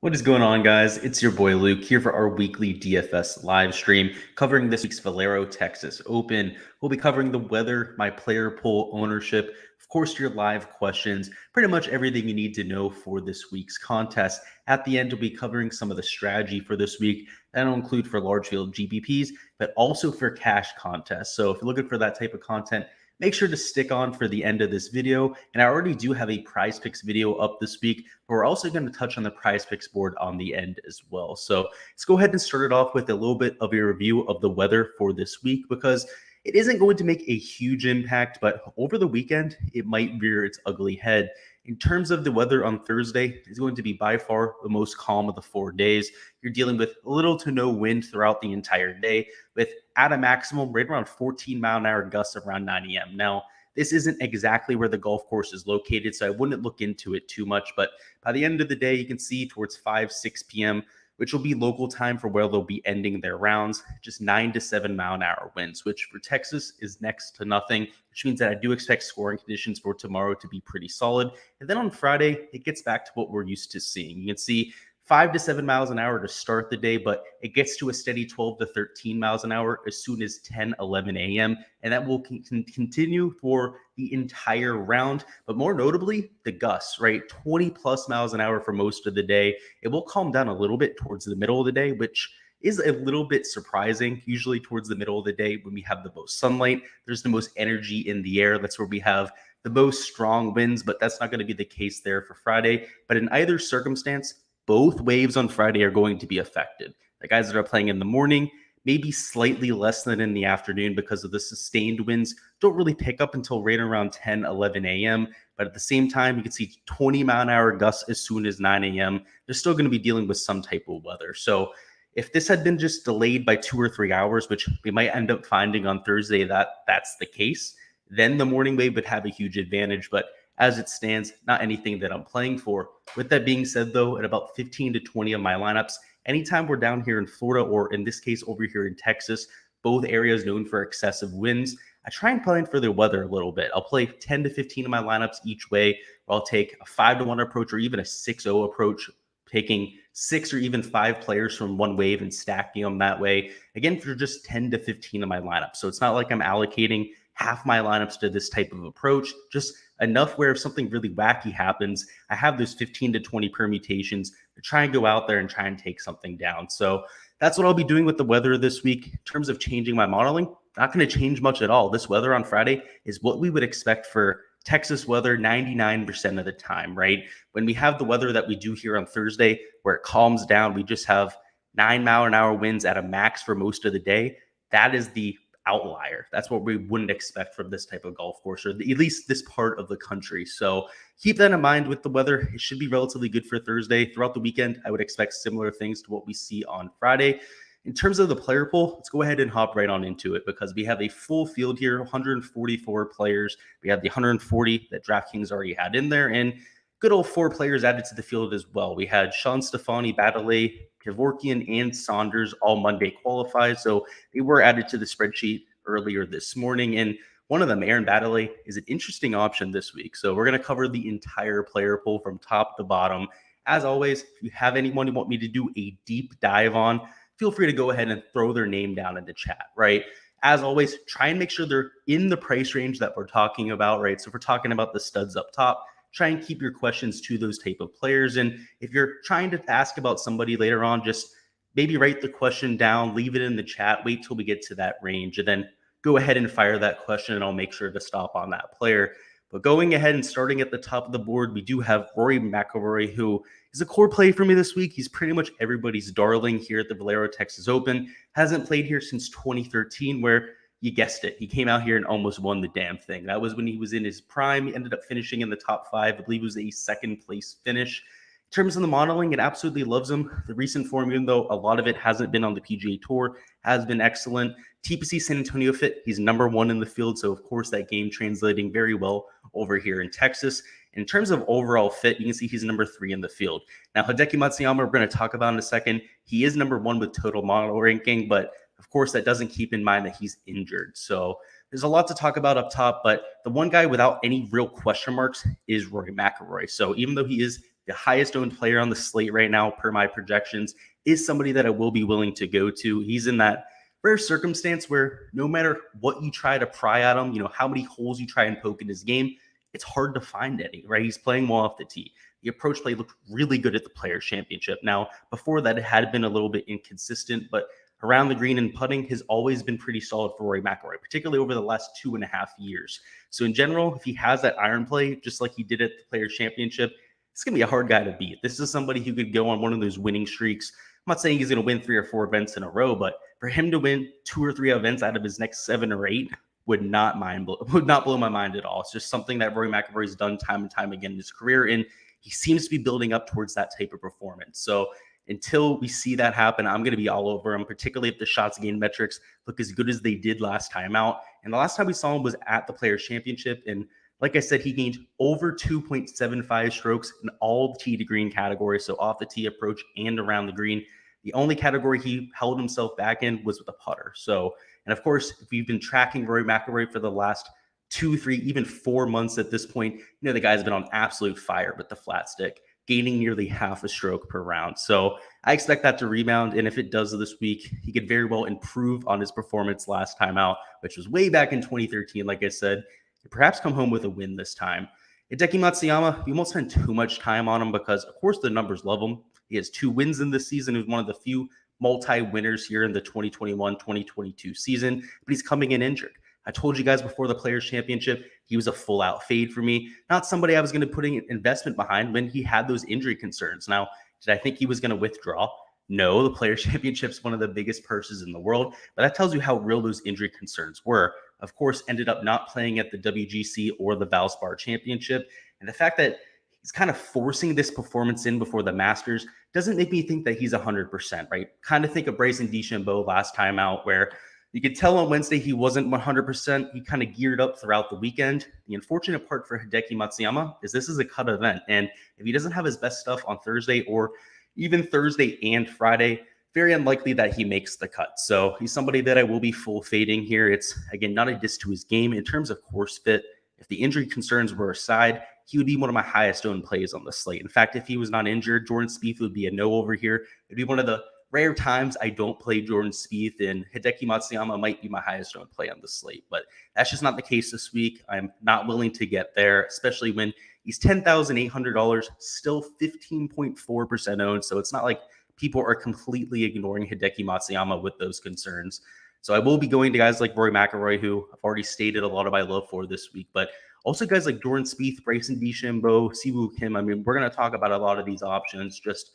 What is going on, guys? It's your boy Luke here for our weekly DFS live stream covering this week's Valero Texas Open. We'll be covering the weather, my player pool ownership, of course, your live questions, pretty much everything you need to know for this week's contest. At the end, we'll be covering some of the strategy for this week. That'll include for large field GPPs, but also for cash contests. So if you're looking for that type of content, make sure to stick on for the end of this video. And I already do have a prize picks video up this week, but we're also going to touch on the prize picks board on the end as well. So let's go ahead and start it off with a little bit of a review of the weather for this week, because it isn't going to make a huge impact, but over the weekend, it might rear its ugly head. In terms of the weather on Thursday, it's going to be by far the most calm of the 4 days. You're dealing with little to no wind throughout the entire day, with at a maximum right around 14-mile-an-hour gusts around 9 a.m. Now, this isn't exactly where the golf course is located, so I wouldn't look into it too much. But by the end of the day, you can see towards 6 p.m., which will be local time for where they'll be ending their rounds, just 9 to 7-mile-an-hour winds, which for Texas is next to nothing, which means that I do expect scoring conditions for tomorrow to be pretty solid. And then on Friday, it gets back to what we're used to seeing. You can see 5 to 7 miles an hour to start the day, but it gets to a steady 12 to 13 miles an hour as soon as 11 a.m. And that will continue for the entire round. But more notably, the gusts, right? 20 plus miles an hour for most of the day. It will calm down a little bit towards the middle of the day, which is a little bit surprising. Usually towards the middle of the day when we have the most sunlight, there's the most energy in the air. That's where we have the most strong winds, but that's not going to be the case there for Friday. But in either circumstance, both waves on Friday are going to be affected. The guys that are playing in the morning, maybe slightly less than in the afternoon because of the sustained winds, don't really pick up until right around 11 a.m. But at the same time, you can see 20-mile-an-hour gusts as soon as 9 a.m. They're still going to be dealing with some type of weather. So if this had been just delayed by 2 or 3 hours, which we might end up finding on Thursday that's the case, then the morning wave would have a huge advantage. But as it stands, not anything that I'm playing for. With that being said, though, at about 15 to 20 of my lineups, anytime we're down here in Florida, or in this case over here in Texas, both areas known for excessive winds, I try and plan for the weather a little bit. I'll play 10 to 15 of my lineups each way, or I'll take a 5-1 approach or even a 6-0 approach, taking 6 or even 5 players from one wave and stacking them that way. Again, for just 10 to 15 of my lineups. So it's not like I'm allocating half my lineups to this type of approach, just enough where if something really wacky happens, I have those 15 to 20 permutations to try and go out there and try and take something down. So that's what I'll be doing with the weather this week. In terms of changing my modeling, not going to change much at all. This weather on Friday is what we would expect for Texas weather 99% of the time, right? When we have the weather that we do here on Thursday, where it calms down, we just have 9-mile-an-hour winds at a max for most of the day. That is the outlier. That's what we wouldn't expect from this type of golf course, or at least this part of the country. So keep that in mind with the weather. It should be relatively good for Thursday. Throughout the weekend, I would expect similar things to what we see on Friday. In terms of the player pool, let's go ahead and hop right on into it, because we have a full field here, 144 players. We have the 140 that DraftKings already had in there, and good old 4 players added to the field as well. We had Sean Stefani, Baddeley, Kevorkian, and Saunders all Monday qualified, so they were added to the spreadsheet earlier this morning. And one of them, Aaron Baddeley, is an interesting option this week. So we're going to cover the entire player pool from top to bottom. As always, if you have anyone you want me to do a deep dive on, feel free to go ahead and throw their name down in the chat, right? As always, try and make sure they're in the price range that we're talking about, right? So if we're talking about the studs up top, try and keep your questions to those type of players. And if you're trying to ask about somebody later on, just maybe write the question down, leave it in the chat, wait till we get to that range, and then go ahead and fire that question, and I'll make sure to stop on that player. But going ahead and starting at the top of the board, we do have Rory Mcilroy, who is a core play for me this week. He's pretty much everybody's darling here at the Valero Texas Open. Hasn't played here since 2013, where you guessed it, he came out here and almost won the damn thing. That was when he was in his prime. He ended up finishing in the top 5. I believe it was a 2nd place finish. In terms of the modeling, it absolutely loves him. The recent form, even though a lot of it hasn't been on the PGA Tour, has been excellent. TPC San Antonio fit, he's number 1 in the field, so of course that game translating very well over here in Texas. In terms of overall fit, you can see he's number 3 in the field. Now, Hideki Matsuyama, we're going to talk about in a second. He is number 1 with total model ranking, but of course, that doesn't keep in mind that he's injured. So there's a lot to talk about up top, but the one guy without any real question marks is Rory Mcilroy. So even though he is the highest owned player on the slate right now, per my projections, is somebody that I will be willing to go to. He's in that rare circumstance where no matter what you try to pry at him, how many holes you try and poke in his game, it's hard to find any, right? He's playing well off the tee. The approach play looked really good at the Players' Championship. Now, before that, it had been a little bit inconsistent, but around the green and putting has always been pretty solid for Rory Mcilroy, particularly over the last 2.5 years. So in general, if he has that iron play, just like he did at the Players' Championship, it's going to be a hard guy to beat. This is somebody who could go on one of those winning streaks. I'm not saying he's going to win 3 or 4 events in a row, but for him to win 2 or 3 events out of his next 7 or 8 would not blow my mind at all. It's just something that Rory McIlroy has done time and time again in his career, and he seems to be building up towards that type of performance. So until we see that happen, I'm going to be all over him, particularly if the shots gained metrics look as good as they did last time out. And the last time we saw him was at the Players' Championship, and like I said, he gained over 2.75 strokes in all tee to green categories, so off the tee approach and around the green. The only category he held himself back in was with a putter. So, and of course, if you've been tracking Rory McIlroy for the last 2, 3, even 4 months at this point, the guy's been on absolute fire with the flat stick, gaining nearly half a stroke per round. So I expect that to rebound. And if it does this week, he could very well improve on his performance last time out, which was way back in 2013, like I said, and perhaps come home with a win this time. Hideki Matsuyama, we won't spend too much time on him because, of course, the numbers love him. He has 2 wins in this season. He's one of the few multi-winners here in the 2021-2022 season, but he's coming in injured. I told you guys before the Players' Championship, he was a full-out fade for me. Not somebody I was going to put an investment behind when he had those injury concerns. Now, did I think he was going to withdraw? No, the Players' Championship is one of the biggest purses in the world, but that tells you how real those injury concerns were. Of course, ended up not playing at the WGC or the Valspar Championship, and the fact that he's kind of forcing this performance in before the Masters doesn't make me think that he's 100%, right? Kind of think of Bryson DeChambeau last time out, where you could tell on Wednesday he wasn't 100%. He kind of geared up throughout the weekend. The unfortunate part for Hideki Matsuyama is this is a cut event, and if he doesn't have his best stuff on Thursday or even Thursday and Friday, very unlikely that he makes the cut. So he's somebody that I will be full fading here. It's, again, not a diss to his game. In terms of course fit, if the injury concerns were aside, he would be one of my highest owned plays on the slate. In fact, if he was not injured, Jordan Spieth would be a no over here. It'd be one of the rare times I don't play Jordan Spieth, and Hideki Matsuyama might be my highest owned play on the slate. But that's just not the case this week. I'm not willing to get there, especially when he's $10,800, still 15.4% owned. So it's not like people are completely ignoring Hideki Matsuyama with those concerns. So I will be going to guys like Rory McIlroy, who I've already stated a lot of my love for this week, but also guys like Jordan Spieth, Bryson DeChambeau, Siwoo Kim. I mean, we're going to talk about a lot of these options, just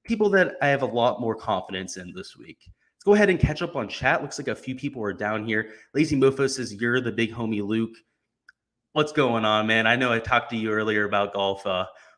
people that I have a lot more confidence in this week. Let's go ahead and catch up on chat. Looks like a few people are down here. Lazy Mofo says, you're the big homie Luke. What's going on, man? I know I talked to you earlier about golf.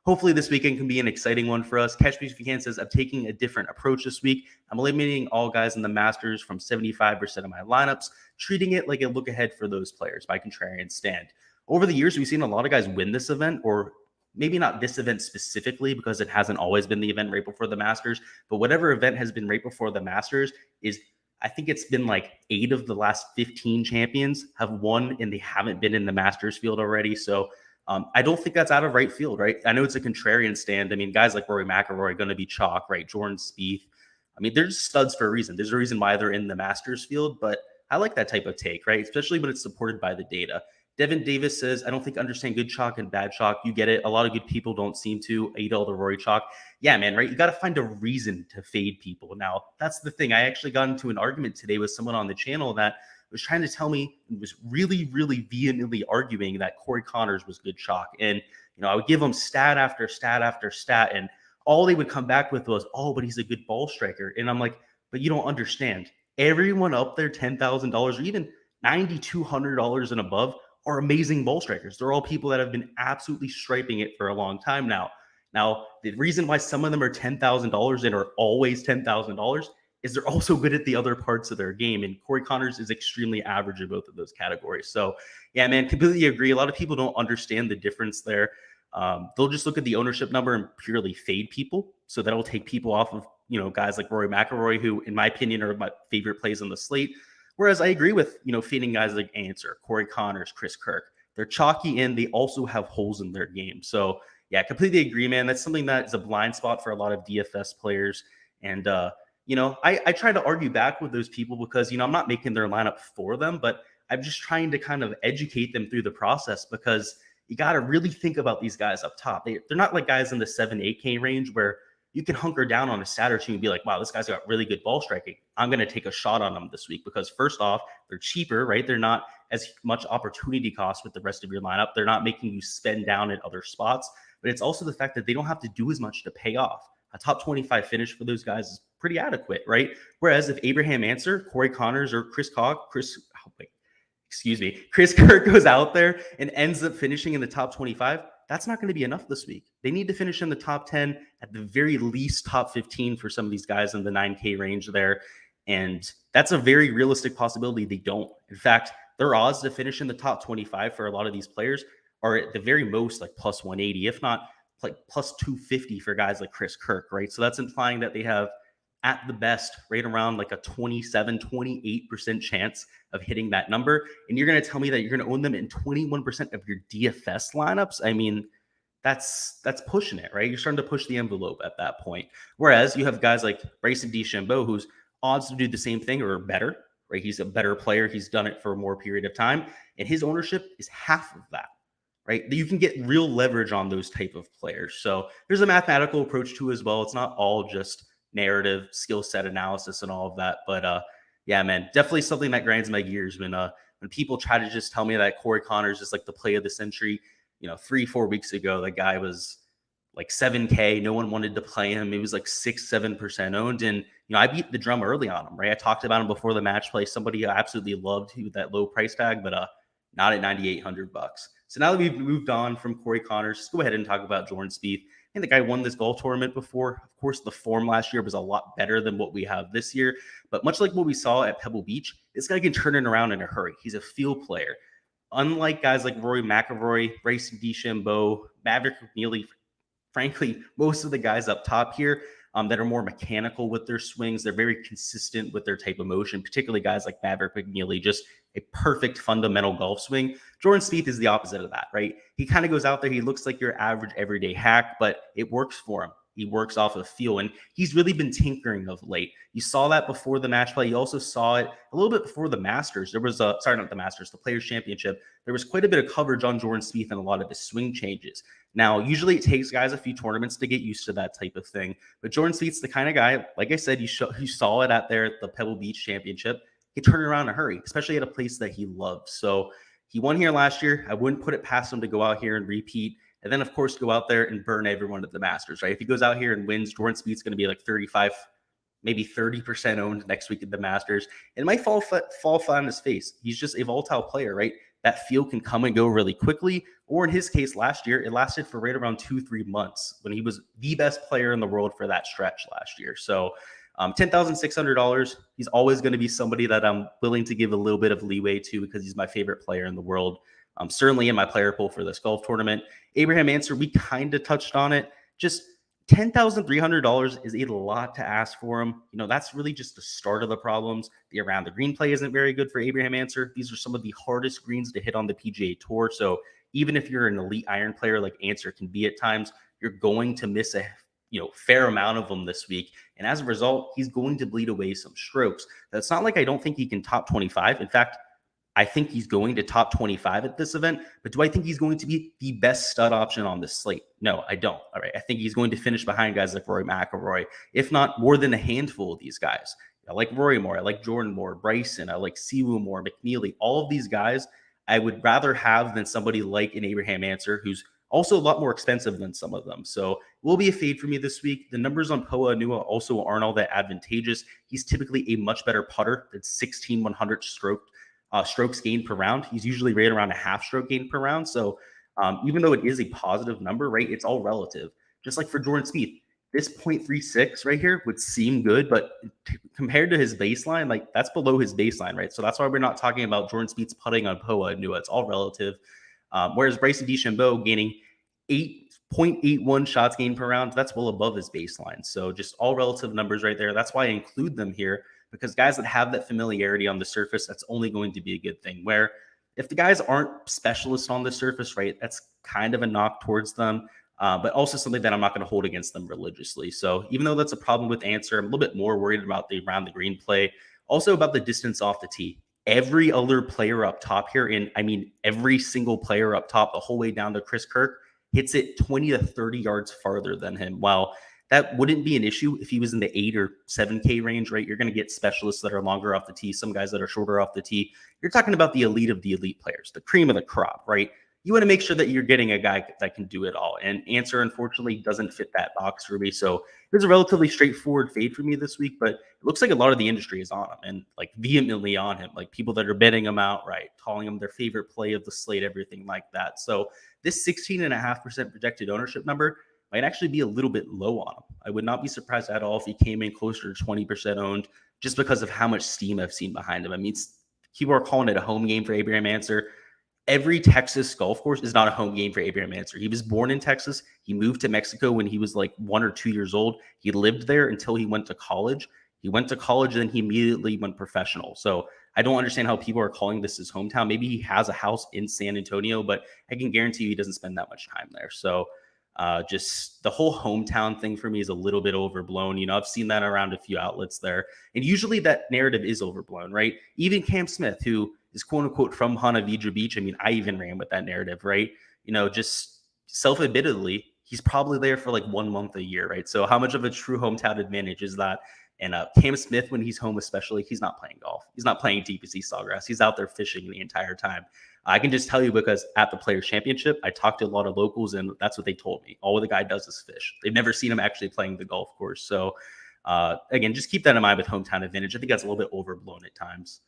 Hopefully this weekend can be an exciting one for us. Catch Me If You Can says, I'm taking a different approach this week. I'm eliminating all guys in the Masters from 75% of my lineups, treating it like a look ahead for those players by contrarian stand. Over the years, we've seen a lot of guys win this event, or maybe not this event specifically because it hasn't always been the event right before the Masters, but whatever event has been right before the Masters is, I think it's been like 8 of the last 15 champions have won and they haven't been in the Masters field already. So I don't think that's out of right field, right? I know it's a contrarian stand. I mean, guys like Rory McIlroy are going to be chalk, right? Jordan Spieth. I mean, they're just studs for a reason. There's a reason why they're in the Masters field, but I like that type of take, right? Especially when it's supported by the data. Devin Davis says, I don't think I understand good chalk and bad chalk. You get it. A lot of good people don't seem to. I eat all the Rory chalk. Yeah, man, right? You got to find a reason to fade people. Now, that's the thing. I actually got into an argument today with someone on the channel that was trying to tell me, was really, really vehemently arguing that Corey Connors was good chalk. And, I would give them stat after stat after stat, and all they would come back with was, oh, but he's a good ball striker. And I'm like, but you don't understand. Everyone up there, $10,000 or even $9,200 and above, are amazing ball strikers. They're all people that have been absolutely striping it for a long time now. Now, the reason why some of them are $10,000 and are always $10,000 is they're also good at the other parts of their game. And Corey Connors is extremely average in both of those categories. So, yeah, man, completely agree. A lot of people don't understand the difference there. They'll just look at the ownership number and purely fade people. So that'll take people off of, guys like Rory McIlroy, who, in my opinion, are my favorite plays on the slate. Whereas I agree with, fading guys like Answer, Corey Connors, Chris Kirk. They're chalky and they also have holes in their game. So yeah, completely agree, man. That's something that is a blind spot for a lot of DFS players. And, I try to argue back with those people because, I'm not making their lineup for them, but I'm just trying to kind of educate them through the process because you got to really think about these guys up top. They're not like guys in the 7-8K range where you can hunker down on a stat or two and be like, wow, this guy's got really good ball striking. I'm going to take a shot on them this week because first off, they're cheaper, right? They're not as much opportunity cost with the rest of your lineup. They're not making you spend down at other spots, but it's also the fact that they don't have to do as much to pay off. A top 25 finish for those guys is pretty adequate, right? Whereas if Abraham Answer, Corey Connors, or Chris Kirk goes out there and ends up finishing in the top 25, that's not going to be enough this week. They need to finish in the top 10, at the very least top 15 for some of these guys in the 9K range there. And that's a very realistic possibility they don't. In fact, their odds to finish in the top 25 for a lot of these players are at the very most like plus 180, if not like plus 250 for guys like Chris Kirk, right? So that's implying that they have at the best right around like a 28% chance of hitting that number. And you're going to tell me that you're going to own them in 21% of your DFS lineups? I mean, that's pushing it, right? You're starting to push the envelope at that point. Whereas you have guys like Bryson DeChambeau, whose odds to do the same thing are better, right? He's a better player. He's done it for a more period of time. And his ownership is half of that, right? You can get real leverage on those type of players. So there's a mathematical approach too as well. It's not all just narrative, skill set analysis and all of that. But yeah, man, definitely something that grinds my gears when people try to just tell me that Corey Connors is like the play of the century. 3-4 weeks ago, the guy was like 7K. No one wanted to play him. He was like 6-7% owned. And, I beat the drum early on him, right? I talked about him before the match play. Somebody I absolutely loved with that low price tag, but not at $9,800. So now that we've moved on from Corey Connors, let's go ahead and talk about Jordan Spieth. I think the guy won this golf tournament before. Of course, the form last year was a lot better than what we have this year. But much like what we saw at Pebble Beach, this guy can turn it around in a hurry. He's a field player. Unlike guys like Rory McIlroy, Bryson DeChambeau, Maverick McNeely, frankly, most of the guys up top here that are more mechanical with their swings, they're very consistent with their type of motion, particularly guys like Maverick McNeely, just a perfect fundamental golf swing. Jordan Spieth is the opposite of that, right? He kind of goes out there, he looks like your average everyday hack, but it works for him. He works off of feel, and he's really been tinkering of late. You saw that before the match play. You also saw it a little bit before the Masters. There was not the Masters, the Players Championship. There was quite a bit of coverage on Jordan Spieth and a lot of his swing changes. Now, usually it takes guys a few tournaments to get used to that type of thing. But Jordan Spieth's the kind of guy, like I said, you saw it out there at the Pebble Beach Championship. He turned it around in a hurry, especially at a place that he loves. So he won here last year. I wouldn't put it past him to go out here and repeat. And then, of course, go out there and burn everyone at the Masters, right? If he goes out here and wins, Jordan Spieth's going to be like 35, maybe 30% owned next week at the Masters. And it might fall flat on his face. He's just a volatile player, right? That field can come and go really quickly. Or in his case, last year, it lasted for right around 2-3 months when he was the best player in the world for that stretch last year. So $10,600, he's always going to be somebody that I'm willing to give a little bit of leeway to because he's my favorite player in the world. Certainly in my player pool for this golf tournament. Abraham Answer, we kind of touched on it. Just $10,300 is a lot to ask for him. That's really just the start of the problems. The around the green play isn't very good for Abraham Answer. These are some of the hardest greens to hit on the PGA Tour. So even if you're an elite iron player like Answer can be at times, you're going to miss a fair amount of them this week. And as a result, he's going to bleed away some strokes. That's not like I don't think he can top 25. In fact, I think he's going to top 25 at this event, but do I think he's going to be the best stud option on this slate? No, I don't. All right. I think he's going to finish behind guys like Rory McIlroy, if not more than a handful of these guys. I like Rory more. I like Jordan more, Bryson. I like Siwoo more, McNeely. All of these guys I would rather have than somebody like an Abraham Answer, who's also a lot more expensive than some of them. So will be a fade for me this week. The numbers on Poa Nua also aren't all that advantageous. He's typically a much better putter than 16/100 strokes gained per round. He's usually right around a half stroke gained per round. So even though it is a positive number, right, it's all relative. Just like for Jordan Spieth, this 0.36 right here would seem good, but compared to his baseline, like that's below his baseline, right? So that's why we're not talking about Jordan Spieth's putting on Poa Nua. It's all relative. Whereas Bryson DeChambeau gaining 8.81 shots gained per round, that's well above his baseline. So just all relative numbers right there. That's why I include them here, because guys that have that familiarity on the surface, that's only going to be a good thing. Where if the guys aren't specialists on the surface, right, that's kind of a knock towards them. but also something that I'm not going to hold against them religiously. So even though that's a problem with Answer, I'm a little bit more worried about the around the green play, also about the distance off the tee. Every other player up top here, and I mean every single player up top the whole way down to Chris Kirk, hits it 20 to 30 yards farther than him. While that wouldn't be an issue if he was in the 8 or 7K range, right? You're going to get specialists that are longer off the tee, some guys that are shorter off the tee. You're talking about the elite of the elite players, the cream of the crop, right? You want to make sure that you're getting a guy that can do it all. And Answer, unfortunately, doesn't fit that box for me. So it was a relatively straightforward fade for me this week, but it looks like a lot of the industry is on him and like vehemently on him, like people that are betting him out, right? Calling him their favorite play of the slate, everything like that. So this 16.5% projected ownership number might actually be a little bit low on him. I would not be surprised at all if he came in closer to 20% owned just because of how much steam I've seen behind him. I mean, people are calling it a home game for Abraham Answer. Every Texas golf course is not a home game for Abraham Answer. He was born in Texas. He moved to Mexico when he was like 1 or 2 years old. He lived there until he went to college. He went to college and then he immediately went professional. So I don't understand how people are calling this his hometown. Maybe he has a house in San Antonio, but I can guarantee you he doesn't spend that much time there. So just the whole hometown thing for me is a little bit overblown. You know, I've seen that around a few outlets there. And usually that narrative is overblown, right? Even Cam Smith, who is quote unquote from Hanna Vidra Beach. I mean, I even ran with that narrative, right? You know, just self-admittedly, he's probably there for like 1 month a year, right? So how much of a true hometown advantage is that? And Cam Smith, when he's home especially, he's not playing golf. He's not playing DPC Sawgrass. He's out there fishing the entire time. I can just tell you because at the Players Championship, I talked to a lot of locals, and that's what they told me. All the guy does is fish. They've never seen him actually playing the golf course. So again, just keep that in mind with hometown advantage. I think that's a little bit overblown at times.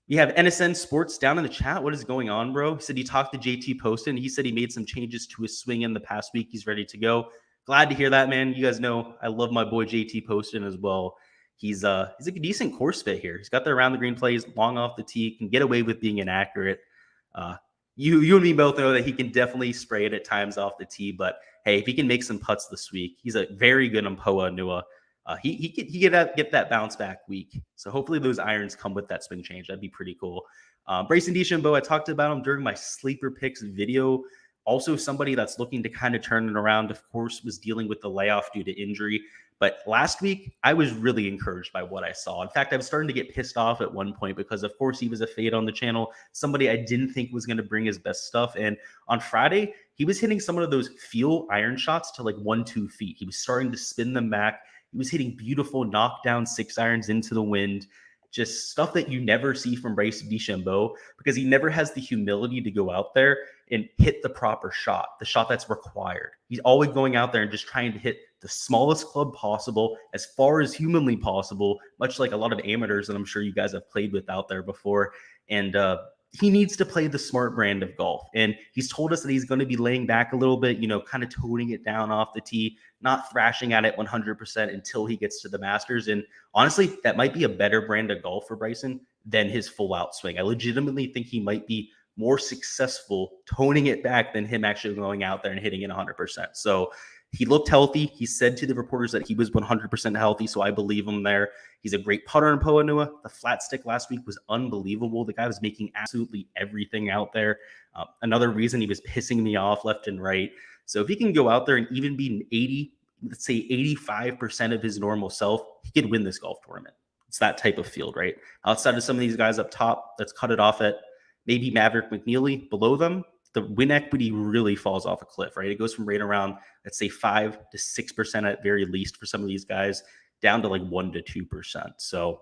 We have NSN Sports down in the chat. What is going on, bro? He said he talked to JT Poston. He said he made some changes to his swing in the past week. He's ready to go. Glad to hear that, man. You guys know I love my boy JT Poston as well. He's a decent course fit here. He's got the around the green plays, long off the tee, can get away with being inaccurate. You and me both know that he can definitely spray it at times off the tee. But hey, if he can make some putts this week, he's a very good on Poa Nua. He get that bounce back week. So hopefully those irons come with that swing change. That'd be pretty cool. Bryson DeChambeau, I talked about him during my sleeper picks video. Also somebody that's looking to kind of turn it around, of course, was dealing with the layoff due to injury. But last week, I was really encouraged by what I saw. In fact, I was starting to get pissed off at one point because, of course, he was a fade on the channel, somebody I didn't think was going to bring his best stuff. And on Friday, he was hitting some of those feel iron shots to like 1-2 feet. He was starting to spin them back. He was hitting beautiful knockdown 6 irons into the wind, just stuff that you never see from Bryson DeChambeau because he never has the humility to go out there and hit the proper shot, the shot that's required. He's always going out there and just trying to hit the smallest club possible, as far as humanly possible, much like a lot of amateurs that I'm sure you guys have played with out there before. And he needs to play the smart brand of golf. And he's told us that he's going to be laying back a little bit, you know, kind of toning it down off the tee, not thrashing at it 100% until he gets to the Masters. And honestly, that might be a better brand of golf for Bryson than his full out swing. I legitimately think he might be more successful toning it back than him actually going out there and hitting it 100%. So he looked healthy. He said to the reporters that he was 100% healthy, so I believe him there. He's a great putter in Poa Nua. The flat stick last week was unbelievable. The guy was making absolutely everything out there. Another reason he was pissing me off left and right. So if he can go out there and even be an 80, let's say 85% of his normal self, he could win this golf tournament. It's that type of field, right? Outside of some of these guys up top, let's cut it off at maybe Maverick McNeely. Below them, the win equity really falls off a cliff, right? It goes from right around, let's say 5 to 6% at very least for some of these guys, down to like 1 to 2%. So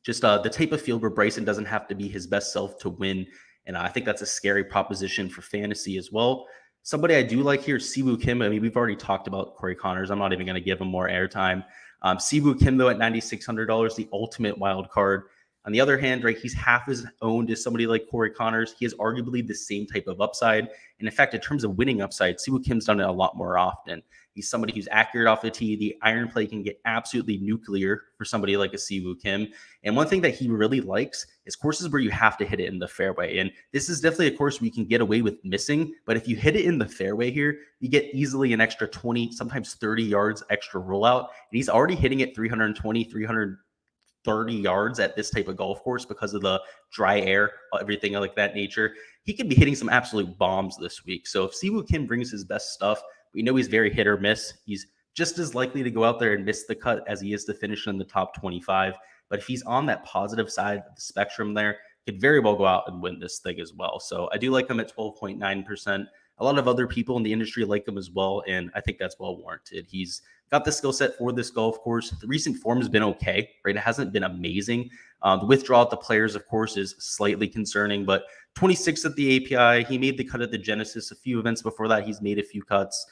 just the type of field where Bryson doesn't have to be his best self to win. And I think that's a scary proposition for fantasy as well. Somebody I do like here is Siwoo Kim. I mean, we've already talked about Corey Connors. I'm not even going to give him more airtime. Siwoo Kim, though, at $9,600, the ultimate wild card. On the other hand, right, he's half as owned as somebody like Corey Connors. He has arguably the same type of upside. And in fact, in terms of winning upside, Siwoo Kim's done it a lot more often. He's somebody who's accurate off the tee. The iron play can get absolutely nuclear for somebody like a Siwoo Kim. And one thing that he really likes is courses where you have to hit it in the fairway. And this is definitely a course where you can get away with missing. But if you hit it in the fairway here, you get easily an extra 20, sometimes 30 yards extra rollout. And he's already hitting it 320, 330 yards at this type of golf course because of the dry air, everything like that nature. he could be hitting some absolute bombs this week. So if Siwoo Kim brings his best stuff, we know he's very hit or miss. He's just as likely to go out there and miss the cut as he is to finish in the top 25. But if he's on that positive side of the spectrum there, could very well go out and win this thing as well. So I do like him at 12.9%. A lot of other people in the industry like him as well, and I think that's well warranted. He's got the skill set for this golf course. The recent form has been okay, right? It hasn't been amazing. The withdrawal at the Players, of course, is slightly concerning, but 26 at the API. He made the cut at the Genesis. A few events before that, he's made a few cuts.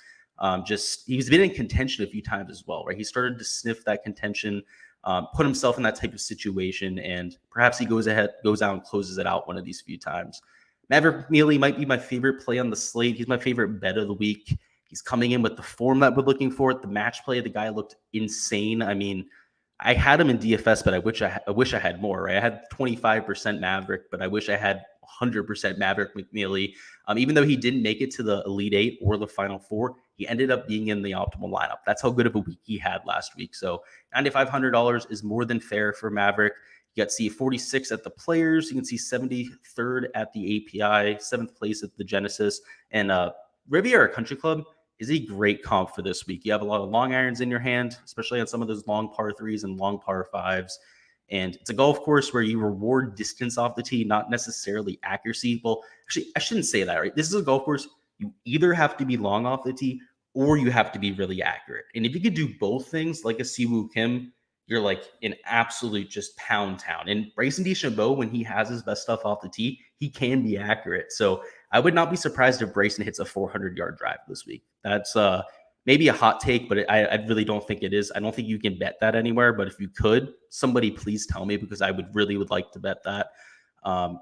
He's been in contention a few times as well, right? He started to sniff that contention, put himself in that type of situation, and perhaps he goes out and closes it out one of these few times. Maverick McNeely might be my favorite play on the slate. He's my favorite bet of the week. He's coming in with the form that we're looking for. The match play, the guy looked insane. I mean, I had him in DFS, but I wish I had more, right? I had 25% Maverick, but I wish I had 100% Maverick McNeely. Even though he didn't make it to the Elite Eight or the Final Four, he ended up being in the optimal lineup. That's how good of a week he had last week. So $9,500 is more than fair for Maverick. You got to see 46 at the Players. You can see 73rd at the API, 7th place at the Genesis. And Riviera Country Club is a great comp for this week. You have a lot of long irons in your hand, especially on some of those long par 3s and long par 5s. And it's a golf course where you reward distance off the tee, not necessarily accuracy. Well, actually, I shouldn't say that, right? This is a golf course. You either have to be long off the tee or you have to be really accurate. And if you could do both things, like a Siwoo Kim, you're like in absolute just pound town. And Bryson DeChambeau, when he has his best stuff off the tee, he can be accurate. So I would not be surprised if Bryson hits a 400-yard drive this week. That's maybe a hot take, but I really don't think it is. I don't think you can bet that anywhere. But if you could, somebody please tell me, because I would like to bet that.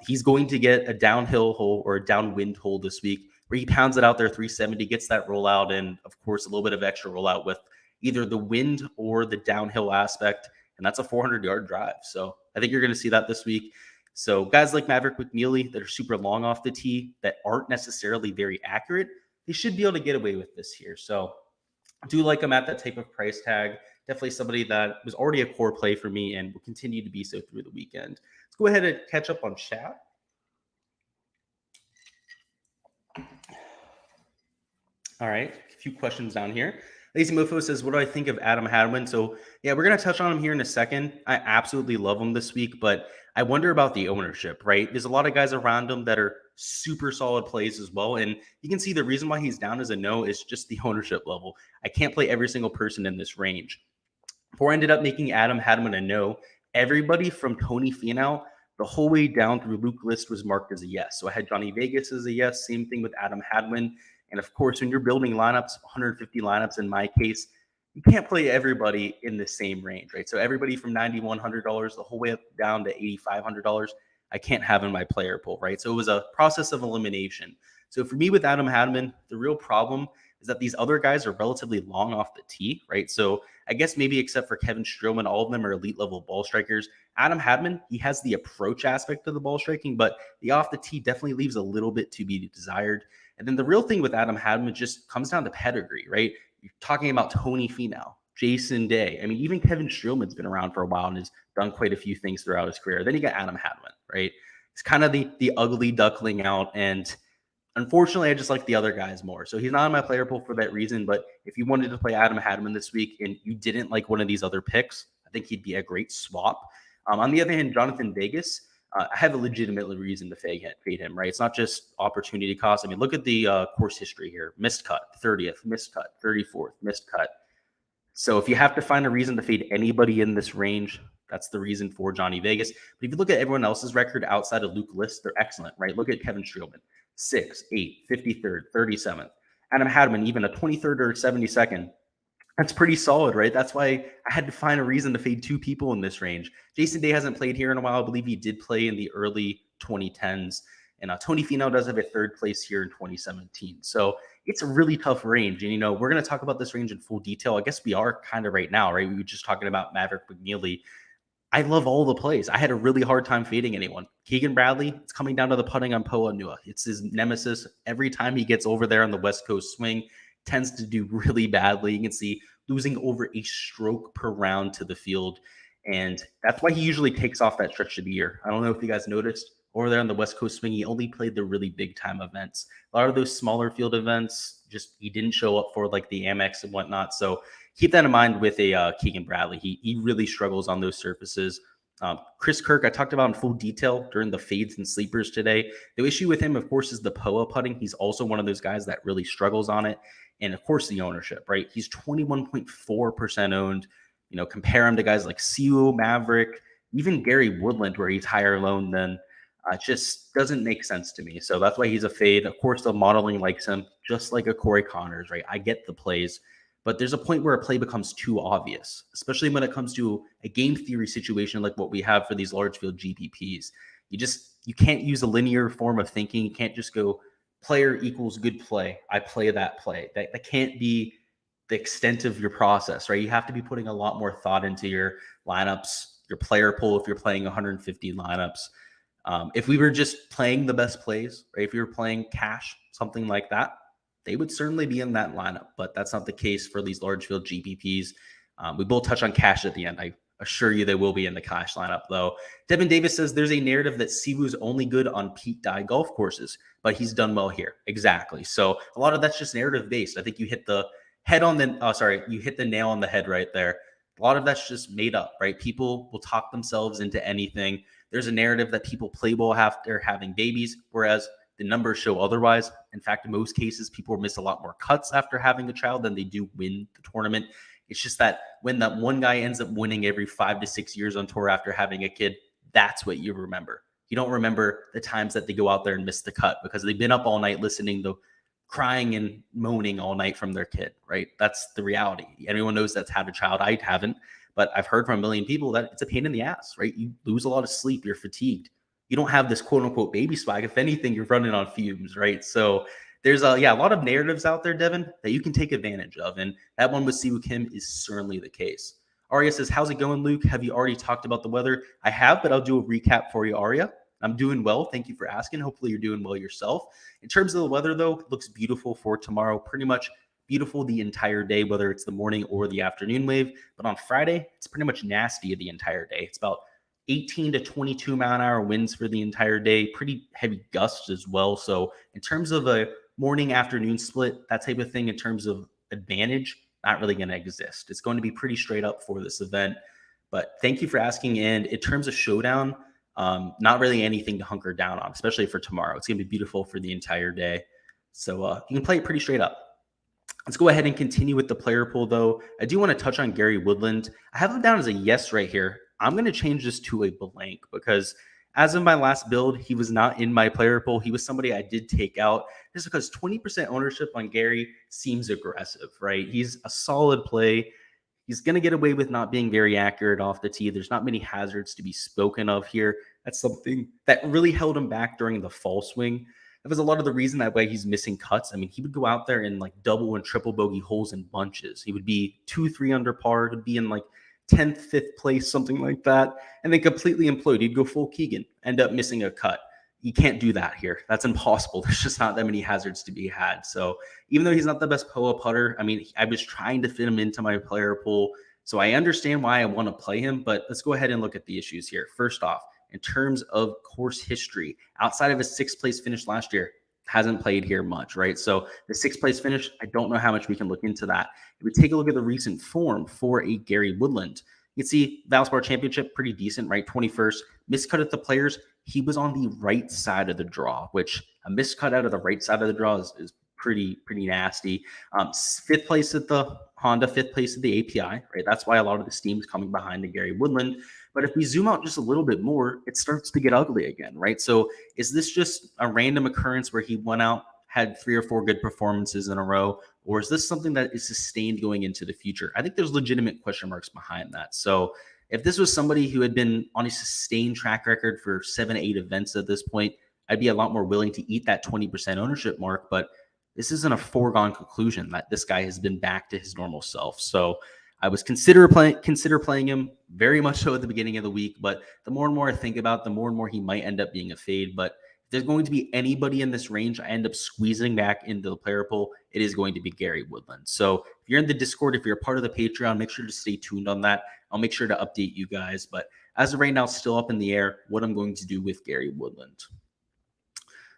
He's going to get a downhill hole or a downwind hole this week where he pounds it out there 370, gets that rollout, and of course a little bit of extra rollout with either the wind or the downhill aspect, and that's a 400-yard drive. So I think you're going to see that this week. So guys like Maverick McNeely that are super long off the tee, that aren't necessarily very accurate, they should be able to get away with this here. So I do like him at that type of price tag. Definitely somebody that was already a core play for me and will continue to be so through the weekend. Let's go ahead and catch up on chat. All right, a few questions down here. Lazy Mofo says, what do I think of Adam Hadwin? So, yeah, we're going to touch on him here in a second. I absolutely love him this week, but I wonder about the ownership, right? There's a lot of guys around him that are super solid plays as well. And you can see the reason why he's down as a no is just the ownership level. I can't play every single person in this range. Before I ended up making Adam Hadwin a no, everybody from Tony Finau the whole way down through Luke List was marked as a yes. So I had Johnny Vegas as a yes. Same thing with Adam Hadwin. And of course, when you're building lineups, 150 lineups in my case, you can't play everybody in the same range, right? So everybody from $9,100 the whole way up down to $8,500, I can't have in my player pool, right? So it was a process of elimination. So for me with Adam Hadwin, the real problem is that these other guys are relatively long off the tee, right? So I guess maybe except for Kevin Streelman, all of them are elite level ball strikers. Adam Hadwin, he has the approach aspect of the ball striking, but the off the tee definitely leaves a little bit to be desired. And then the real thing with Adam Hadwin just comes down to pedigree, right? You're talking about Tony Finau, Jason Day. I mean, even Kevin Streelman's been around for a while and has done quite a few things throughout his career. Then you got Adam Hadwin, right? It's kind of the ugly duckling out. And unfortunately, I just like the other guys more. So he's not on my player pool for that reason. But if you wanted to play Adam Hadwin this week and you didn't like one of these other picks, I think he'd be a great swap. On the other hand, Jonathan Vegas, I have a legitimate reason to fade him, right? It's not just opportunity cost. I mean, look at the course history here. Missed cut, 30th, missed cut, 34th, missed cut. So if you have to find a reason to fade anybody in this range, that's the reason for Johnny Vegas. But if you look at everyone else's record outside of Luke List, they're excellent, right? Look at Kevin Streelman, 6th, 8th, 53rd, 37th. Adam Hadwin, even a 23rd or 72nd. That's pretty solid, right? That's why I had to find a reason to fade two people in this range. Jason Day hasn't played here in a while. I believe he did play in the early 2010s. And Tony Finau does have a third place here in 2017. So it's a really tough range. And, we're going to talk about this range in full detail. I guess we are kind of right now, right? We were just talking about Maverick McNeely. I love all the plays. I had a really hard time fading anyone. Keegan Bradley, it's coming down to the putting on Poa Nua. It's his nemesis. Every time he gets over there on the West Coast swing, tends to do really badly. You can see losing over a stroke per round to the field. And that's why he usually takes off that stretch of the year. I don't know if you guys noticed. over there on the West Coast swing. He only played the really big time events. A lot of those smaller field events, just he didn't show up for like the Amex and whatnot. So keep that in mind with a Keegan Bradley. He really struggles on those surfaces. Chris Kirk, I talked about in full detail during the fades and sleepers today. The issue with him, of course, is the POA putting. He's also one of those guys that really struggles on it. And of course, the ownership, right? He's 21.4% owned. Compare him to guys like Siwoo, Maverick, even Gary Woodland, where he's higher owned than. It just doesn't make sense to me. So that's why he's a fade. Of course, the modeling likes him, just like a Corey Connors, right? I get the plays. But there's a point where a play becomes too obvious, especially when it comes to a game theory situation like what we have for these large field GPPs. You can't use a linear form of thinking. You can't just go player equals good play. I play that play. That can't be the extent of your process, right? You have to be putting a lot more thought into your lineups, your player pool if you're playing 150 lineups. If we were just playing the best plays, right? If we were playing cash, something like that, they would certainly be in that lineup, but that's not the case for these large field GPPs. We will touch on cash at the end. I assure you they will be in the cash lineup, though. Devin Davis says there's a narrative that Siwoo's only good on Pete Dye golf courses, but he's done well here. Exactly. So a lot of that's just narrative based. I think you hit the you hit the nail on the head right there. A lot of that's just made up, right? People will talk themselves into anything. There's a narrative that people play well after having babies, whereas the numbers show otherwise. In fact, in most cases, people miss a lot more cuts after having a child than they do win the tournament. It's just that when that one guy ends up winning every 5 to 6 years on tour after having a kid, that's what you remember. You don't remember the times that they go out there and miss the cut because they've been up all night listening to crying and moaning all night from their kid, right? That's the reality. Everyone knows that's had a child. I haven't, but I've heard from a million people that it's a pain in the ass, right? You lose a lot of sleep. You're fatigued. You don't have this quote unquote baby swag. If anything, you're running on fumes, right? So there's a lot of narratives out there, Devin, that you can take advantage of. And that one with Siwoo Kim is certainly the case. Arya says, how's it going, Luke? Have you already talked about the weather? I have, but I'll do a recap for you, Arya. I'm doing well. Thank you for asking. Hopefully you're doing well yourself. In terms of the weather, though, it looks beautiful for tomorrow. Pretty much beautiful the entire day, whether it's the morning or the afternoon wave. But on Friday, it's pretty much nasty the entire day. It's about 18 to 22 mile an hour winds for the entire day. Pretty heavy gusts as well. So in terms of a morning afternoon split, that type of thing in terms of advantage, not really going to exist. It's going to be pretty straight up for this event. But thank you for asking. And in terms of showdown, not really anything to hunker down on, especially for tomorrow. It's going to be beautiful for the entire day. So you can play it pretty straight up. Let's go ahead and continue with the player pool, though. I do want to touch on Gary Woodland. I have him down as a yes right here. I'm going to change this to a blank because as of my last build, he was not in my player pool. He was somebody I did take out just because 20% ownership on Gary seems aggressive, right? He's a solid play. He's going to get away with not being very accurate off the tee. There's not many hazards to be spoken of here. That's something that really held him back during the fall swing. That was a lot of the reason that way he's missing cuts. I mean, he would go out there and like double and triple bogey holes in bunches. He would be 2-3 under par. He'd be in like 10th, 5th place, something like that, and then completely implode. He'd go full Keegan, end up missing a cut. You can't do that here. That's impossible. There's just not that many hazards to be had. So even though he's not the best POA putter, I mean, I was trying to fit him into my player pool. So I understand why I want to play him, but let's go ahead and look at the issues here. First off, in terms of course history, outside of a 6th place finish last year, hasn't played here much, right? So the 6th place finish, I don't know how much we can look into that. If we take a look at the recent form for a Gary Woodland, you can see Valspar Championship, pretty decent, right? 21st, miscut at the Players. He was on the right side of the draw, which a miscut out of the right side of the draw is pretty nasty. 5th place at the Honda, 5th place at the API, right? That's why a lot of the steam is coming behind the Gary Woodland. But if we zoom out just a little bit more, it starts to get ugly again, right? So is this just a random occurrence where he went out, had 3 or 4 good performances in a row, or is this something that is sustained going into the future? I think there's legitimate question marks behind that. So if this was somebody who had been on a sustained track record for 7-8 events at this point, I'd be a lot more willing to eat that 20% ownership mark. But this isn't a foregone conclusion that this guy has been back to his normal self. So I was consider playing him very much so at the beginning of the week, but the more and more I think about it, the more and more he might end up being a fade. But if there's going to be anybody in this range I end up squeezing back into the player pool, it is going to be Gary Woodland. So if you're in the Discord, if you're a part of the Patreon, make sure to stay tuned on that. I'll make sure to update you guys. But as of right now, still up in the air what I'm going to do with Gary Woodland.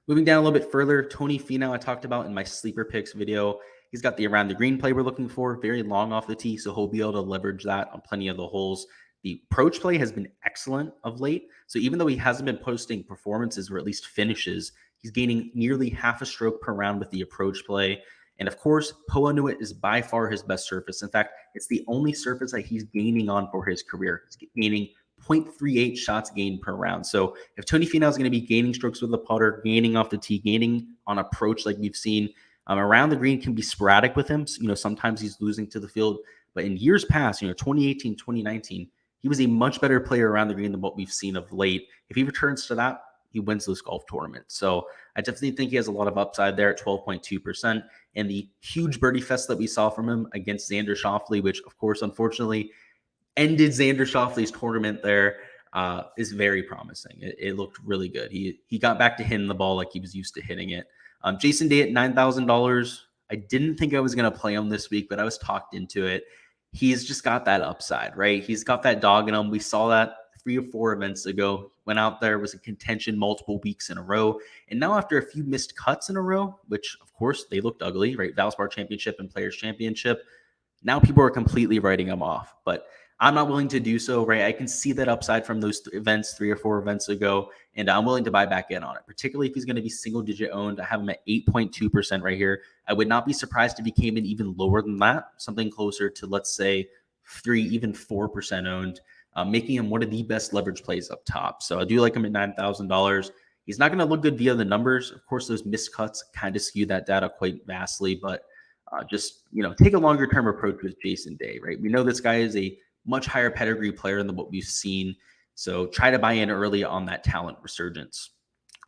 Moving down a little bit further, Tony Finau I talked about in my sleeper picks video. He's got the around the green play we're looking for, very long off the tee, so he'll be able to leverage that on plenty of the holes. The approach play has been excellent of late, so even though he hasn't been posting performances or at least finishes, he's gaining nearly half a stroke per round with the approach play. And of course, Poa Nui is by far his best surface. In fact, it's the only surface that he's gaining on for his career. He's gaining 0.38 shots gained per round. So if Tony Finau is going to be gaining strokes with the putter, gaining off the tee, gaining on approach like we've seen, around the green can be sporadic with him. So, sometimes he's losing to the field. But in years past, 2018, 2019, he was a much better player around the green than what we've seen of late. If he returns to that, he wins this golf tournament. So I definitely think he has a lot of upside there at 12.2%. And the huge birdie fest that we saw from him against Xander Schauffele, which, of course, unfortunately ended Xander Schauffele's tournament there, is very promising. It looked really good. He got back to hitting the ball like he was used to hitting it. Jason Day at $9,000. I didn't think I was going to play him this week, but I was talked into it. He's just got that upside, right? He's got that dog in him. We saw that 3 or 4 events ago. Went out there, was in contention multiple weeks in a row. And now after a few missed cuts in a row, which of course they looked ugly, right? Valspar Championship and Players Championship. Now people are completely writing him off. But I'm not willing to do so, right? I can see that upside from those events 3 or 4 events ago, and I'm willing to buy back in on it, particularly if he's going to be single-digit owned. I have him at 8.2% right here. I would not be surprised if he came in even lower than that, something closer to, let's say, 3, even 4% owned, making him one of the best leverage plays up top. So I do like him at $9,000. He's not going to look good via the numbers. Of course, those missed cuts kind of skew that data quite vastly, but just, take a longer-term approach with Jason Day, right? We know this guy is a much higher pedigree player than what we've seen. So try to buy in early on that talent resurgence.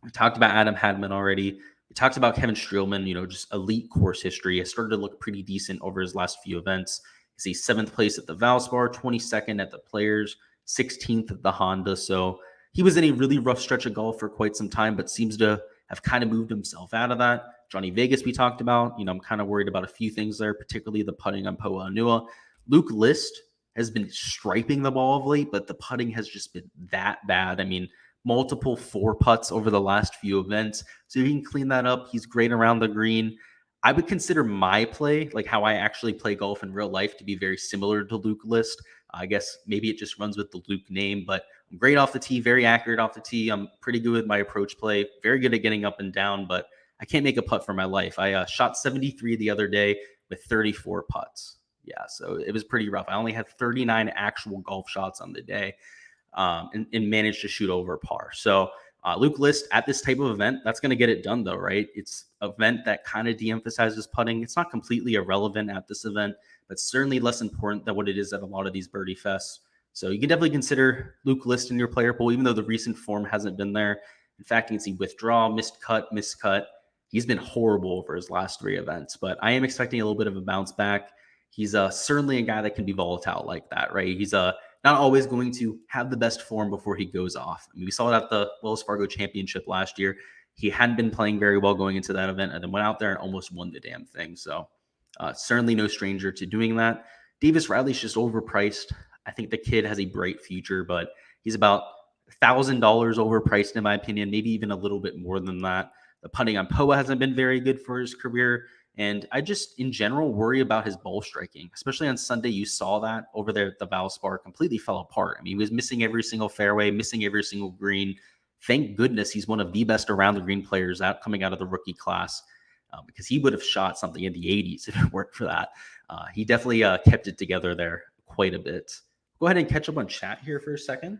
We talked about Adam Hadwin already. We talked about Kevin Streelman, just elite course history. Has started to look pretty decent over his last few events. He's a 7th place at the Valspar, 22nd at the Players, 16th at the Honda. So he was in a really rough stretch of golf for quite some time, but seems to have kind of moved himself out of that. Johnny Vegas we talked about. I'm kind of worried about a few things there, particularly the putting on Poa Nui. Luke List has been striping the ball of late, but the putting has just been that bad. I mean, multiple 4 putts over the last few events. So you can clean that up. He's great around the green. I would consider my play, like how I actually play golf in real life, to be very similar to Luke List. I guess maybe it just runs with the Luke name, but I'm great off the tee, very accurate off the tee. I'm pretty good with my approach play, very good at getting up and down, but I can't make a putt for my life. I shot 73 the other day with 34 putts. Yeah, so it was pretty rough. I only had 39 actual golf shots on the day, and managed to shoot over par. So Luke List at this type of event, that's going to get it done though, right? It's an event that kind of de-emphasizes putting. It's not completely irrelevant at this event, but certainly less important than what it is at a lot of these birdie fests. So you can definitely consider Luke List in your player pool, even though the recent form hasn't been there. In fact, you can see Withdrawal, missed cut. He's been horrible over his last 3 events, but I am expecting a little bit of a bounce back. He's certainly a guy that can be volatile like that, right? He's not always going to have the best form before he goes off. I mean, we saw it at the Wells Fargo Championship last year. He hadn't been playing very well going into that event and then went out there and almost won the damn thing. So certainly no stranger to doing that. Davis Riley's just overpriced. I think the kid has a bright future, but he's about $1,000 overpriced in my opinion, maybe even a little bit more than that. The putting on Poa hasn't been very good for his career. And I just, in general, worry about his ball striking, especially on Sunday. You saw that over there at the Valspar completely fell apart. I mean, he was missing every single fairway, missing every single green. Thank goodness he's one of the best around the green players coming out of the rookie class, because he would have shot something in the 80s if it weren't for that. He definitely kept it together there quite a bit. Go ahead and catch up on chat here for a second.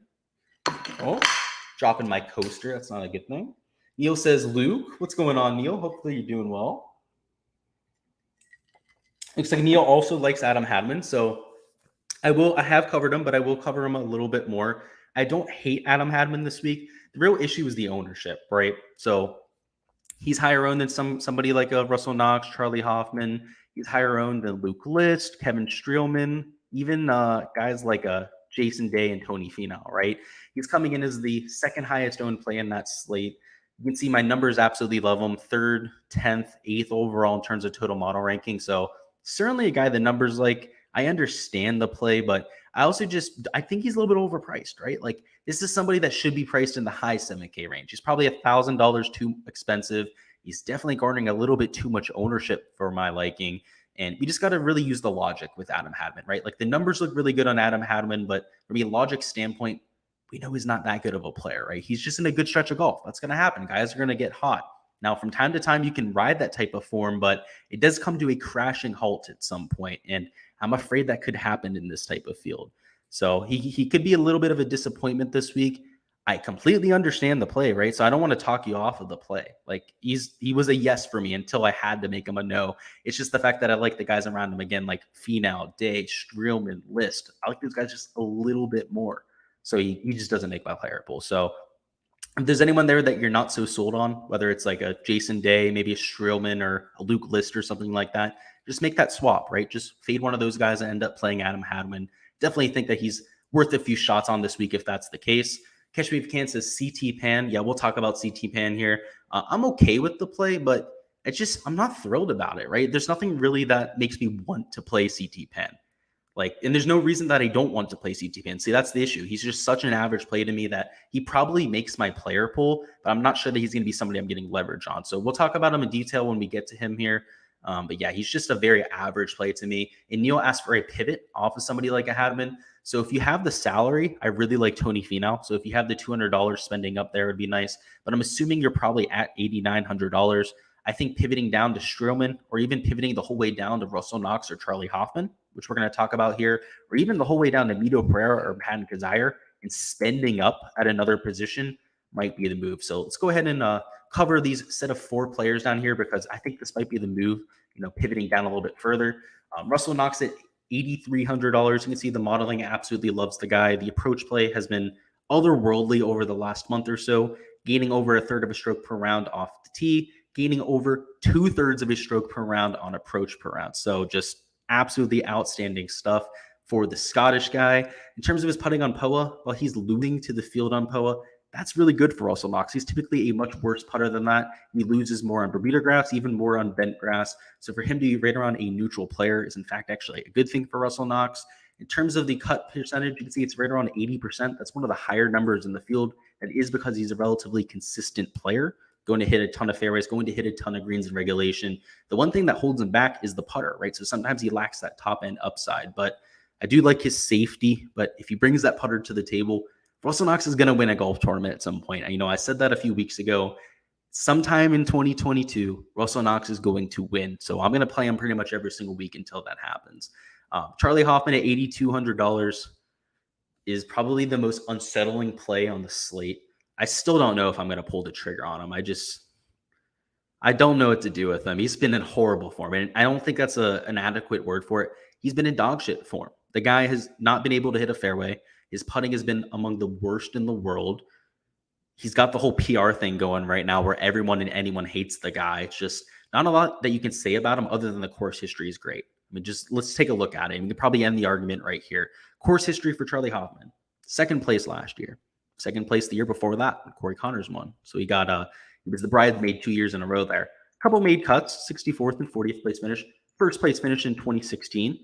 Oh, dropping my coaster. That's not a good thing. Neil says, Luke, what's going on, Neil? Hopefully you're doing well. Looks like Neil also likes Adam Hadwin, so I have covered him, but I will cover him a little bit more. I don't hate Adam Hadwin this week. The real issue is the ownership, right? So he's higher owned than somebody like a Russell Knox, Charlie Hoffman. He's higher owned than Luke List, Kevin Streelman, even guys like Jason Day and Tony Finau, right? He's coming in as the 2nd highest owned play in that slate. You can see my numbers absolutely love him. 3rd, 10th, 8th overall in terms of total model ranking. So certainly a guy the numbers like. I understand the play, but I think he's a little bit overpriced, right? Like, this is somebody that should be priced in the high 7K range. He's probably $1,000 too expensive. He's definitely garnering a little bit too much ownership for my liking. And we just got to really use the logic with Adam Hadwin, right? Like, the numbers look really good on Adam Hadwin, but from a logic standpoint, we know he's not that good of a player, right? He's just in a good stretch of golf. That's going to happen. Guys are going to get hot. Now, from time to time, you can ride that type of form, but it does come to a crashing halt at some point, and I'm afraid that could happen in this type of field. So he could be a little bit of a disappointment this week. I completely understand the play, right? So I don't want to talk you off of the play. Like, he was a yes for me until I had to make him a no. It's just the fact that I like the guys around him again, like Finau, Day, Streelman, List. I like these guys just a little bit more. So he just doesn't make my player pool. So if there's anyone there that you're not so sold on, whether it's like a Jason Day, maybe a Streelman or a Luke List or something like that, just make that swap, right? Just fade one of those guys and end up playing Adam Hadwin. Definitely think that he's worth a few shots on this week if that's the case. Catch Me If You Can says CT Pan. Yeah, we'll talk about CT Pan here. I'm okay with the play, but I'm not thrilled about it, right? There's nothing really that makes me want to play CT Pan. Like, and there's no reason that I don't want to play CT Pan. See, that's the issue. He's just such an average play to me that he probably makes my player pool, but I'm not sure that he's going to be somebody I'm getting leverage on. So we'll talk about him in detail when we get to him here. But yeah, he's just a very average play to me. And Neil asked for a pivot off of somebody like a Hadwin. So if you have the salary, I really like Tony Finau. So if you have the $200 spending up there, it would be nice. But I'm assuming you're probably at $8,900. I think pivoting down to Streelman, or even pivoting the whole way down to Russell Knox or Charlie Hoffman, which we're going to talk about here, or even the whole way down to Mito Pereira or Patton Kizzire, and spending up at another position might be the move. So let's go ahead and cover these set of 4 players down here, because I think this might be the move, pivoting down a little bit further. Russell Knox at $8,300. You can see the modeling absolutely loves the guy. The approach play has been otherworldly over the last month or so, gaining over 1/3 of a stroke per round off the tee, gaining over 2/3 of a stroke per round on approach per round. So just absolutely outstanding stuff for the Scottish guy. In terms of his putting on POA, well, he's losing to the field on POA. That's really good for Russell Knox. He's typically a much worse putter than that. He loses more on Bermuda grass, even more on bent grass. So for him to be right around a neutral player is in fact actually a good thing for Russell Knox. In terms of the cut percentage, you can see it's right around 80%. That's one of the higher numbers in the field. That is because he's a relatively consistent player, going to hit a ton of fairways, going to hit a ton of greens in regulation. The one thing that holds him back is the putter, right? So sometimes he lacks that top end upside, but I do like his safety. But if he brings that putter to the table, Russell Knox is going to win a golf tournament at some point. I said that a few weeks ago. Sometime in 2022, Russell Knox is going to win. So I'm going to play him pretty much every single week until that happens. Charlie Hoffman at $8,200 is probably the most unsettling play on the slate. I still don't know if I'm going to pull the trigger on him. I don't know what to do with him. He's been in horrible form, and I don't think that's an adequate word for it. He's been in dog shit form. The guy has not been able to hit a fairway. His putting has been among the worst in the world. He's got the whole PR thing going right now where everyone and anyone hates the guy. It's just not a lot that you can say about him other than the course history is great. Just let's take a look at it. We can probably end the argument right here. Course history for Charlie Hoffman. 2nd place last year. 2nd place the year before that when Corey Connors won. So he was the bridesmaid 2 years in a row there. A couple made cuts, 64th and 40th place finish. 1st place finish in 2016.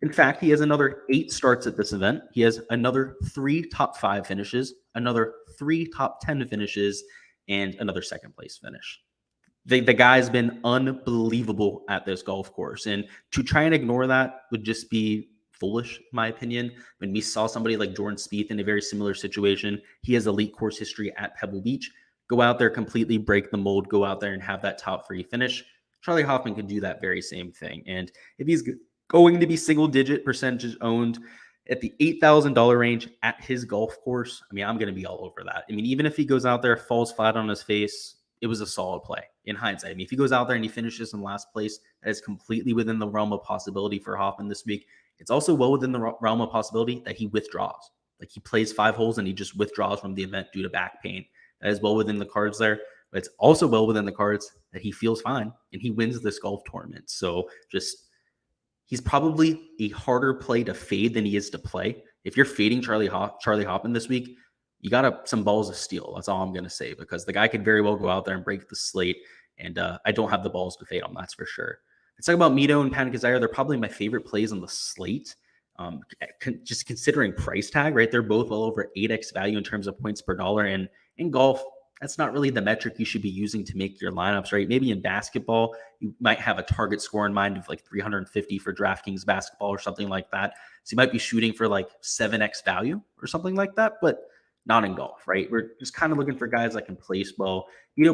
In fact, he has another 8 starts at this event. He has another 3 top 5 finishes, another 3 top 10 finishes, and another 2nd place finish. The guy's been unbelievable at this golf course. And to try and ignore that would just be foolish, in my opinion. When we saw somebody like Jordan Spieth in a very similar situation, he has elite course history at Pebble Beach. Go out there, completely break the mold, go out there and have that top 3 finish. Charlie Hoffman could do that very same thing. And if he's going to be single-digit percentages owned at the $8,000 range at his golf course, I'm going to be all over that. Even if he goes out there, falls flat on his face, it was a solid play in hindsight. If he goes out there and he finishes in last place, that is completely within the realm of possibility for Hoffman this week. It's also well within the realm of possibility that he withdraws. Like, he plays 5 holes and he just withdraws from the event due to back pain. That is well within the cards there. But it's also well within the cards that he feels fine and he wins this golf tournament. So he's probably a harder play to fade than he is to play. If you're fading Charlie Hoffman this week, you got some balls of steel. That's all I'm going to say, because the guy could very well go out there and break the slate, and I don't have the balls to fade him, that's for sure. Let's talk about Mito and Patton Kizzire. They're probably my favorite plays on the slate. Just considering price tag, right? They're both well over 8x value in terms of points per dollar. And in golf, that's not really the metric you should be using to make your lineups, right? Maybe in basketball, you might have a target score in mind of like 350 for DraftKings basketball or something like that. So you might be shooting for like 7x value or something like that, but not in golf, right? We're just kind of looking for guys that can place well.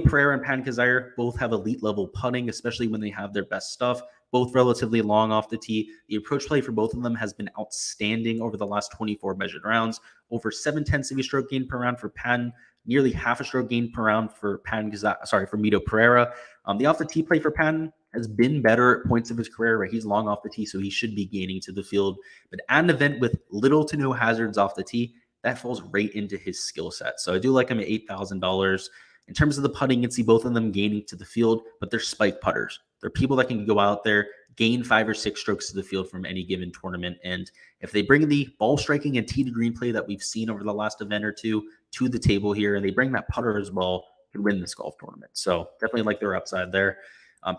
Pereira and Pan Kazire both have elite level putting, especially when they have their best stuff. Both relatively long off the tee. The approach play for both of them has been outstanding over the last 24 measured rounds. Over 7/10 of a stroke gain per round for Pan, nearly half a stroke gain per round for Mito Pereira. The off the tee play for Pan has been better at points of his career, right? He's long off the tee, so he should be gaining to the field. But at an event with little to no hazards off the tee, that falls right into his skill set. So I do like him at $8,000. In terms of the putting, you can see both of them gaining to the field, but they're spike putters. They're people that can go out there, gain 5 or 6 strokes to the field from any given tournament. And if they bring the ball striking and tee to green play that we've seen over the last event or two to the table here, and they bring that putter as well, can win this golf tournament. So definitely like their upside there. I'm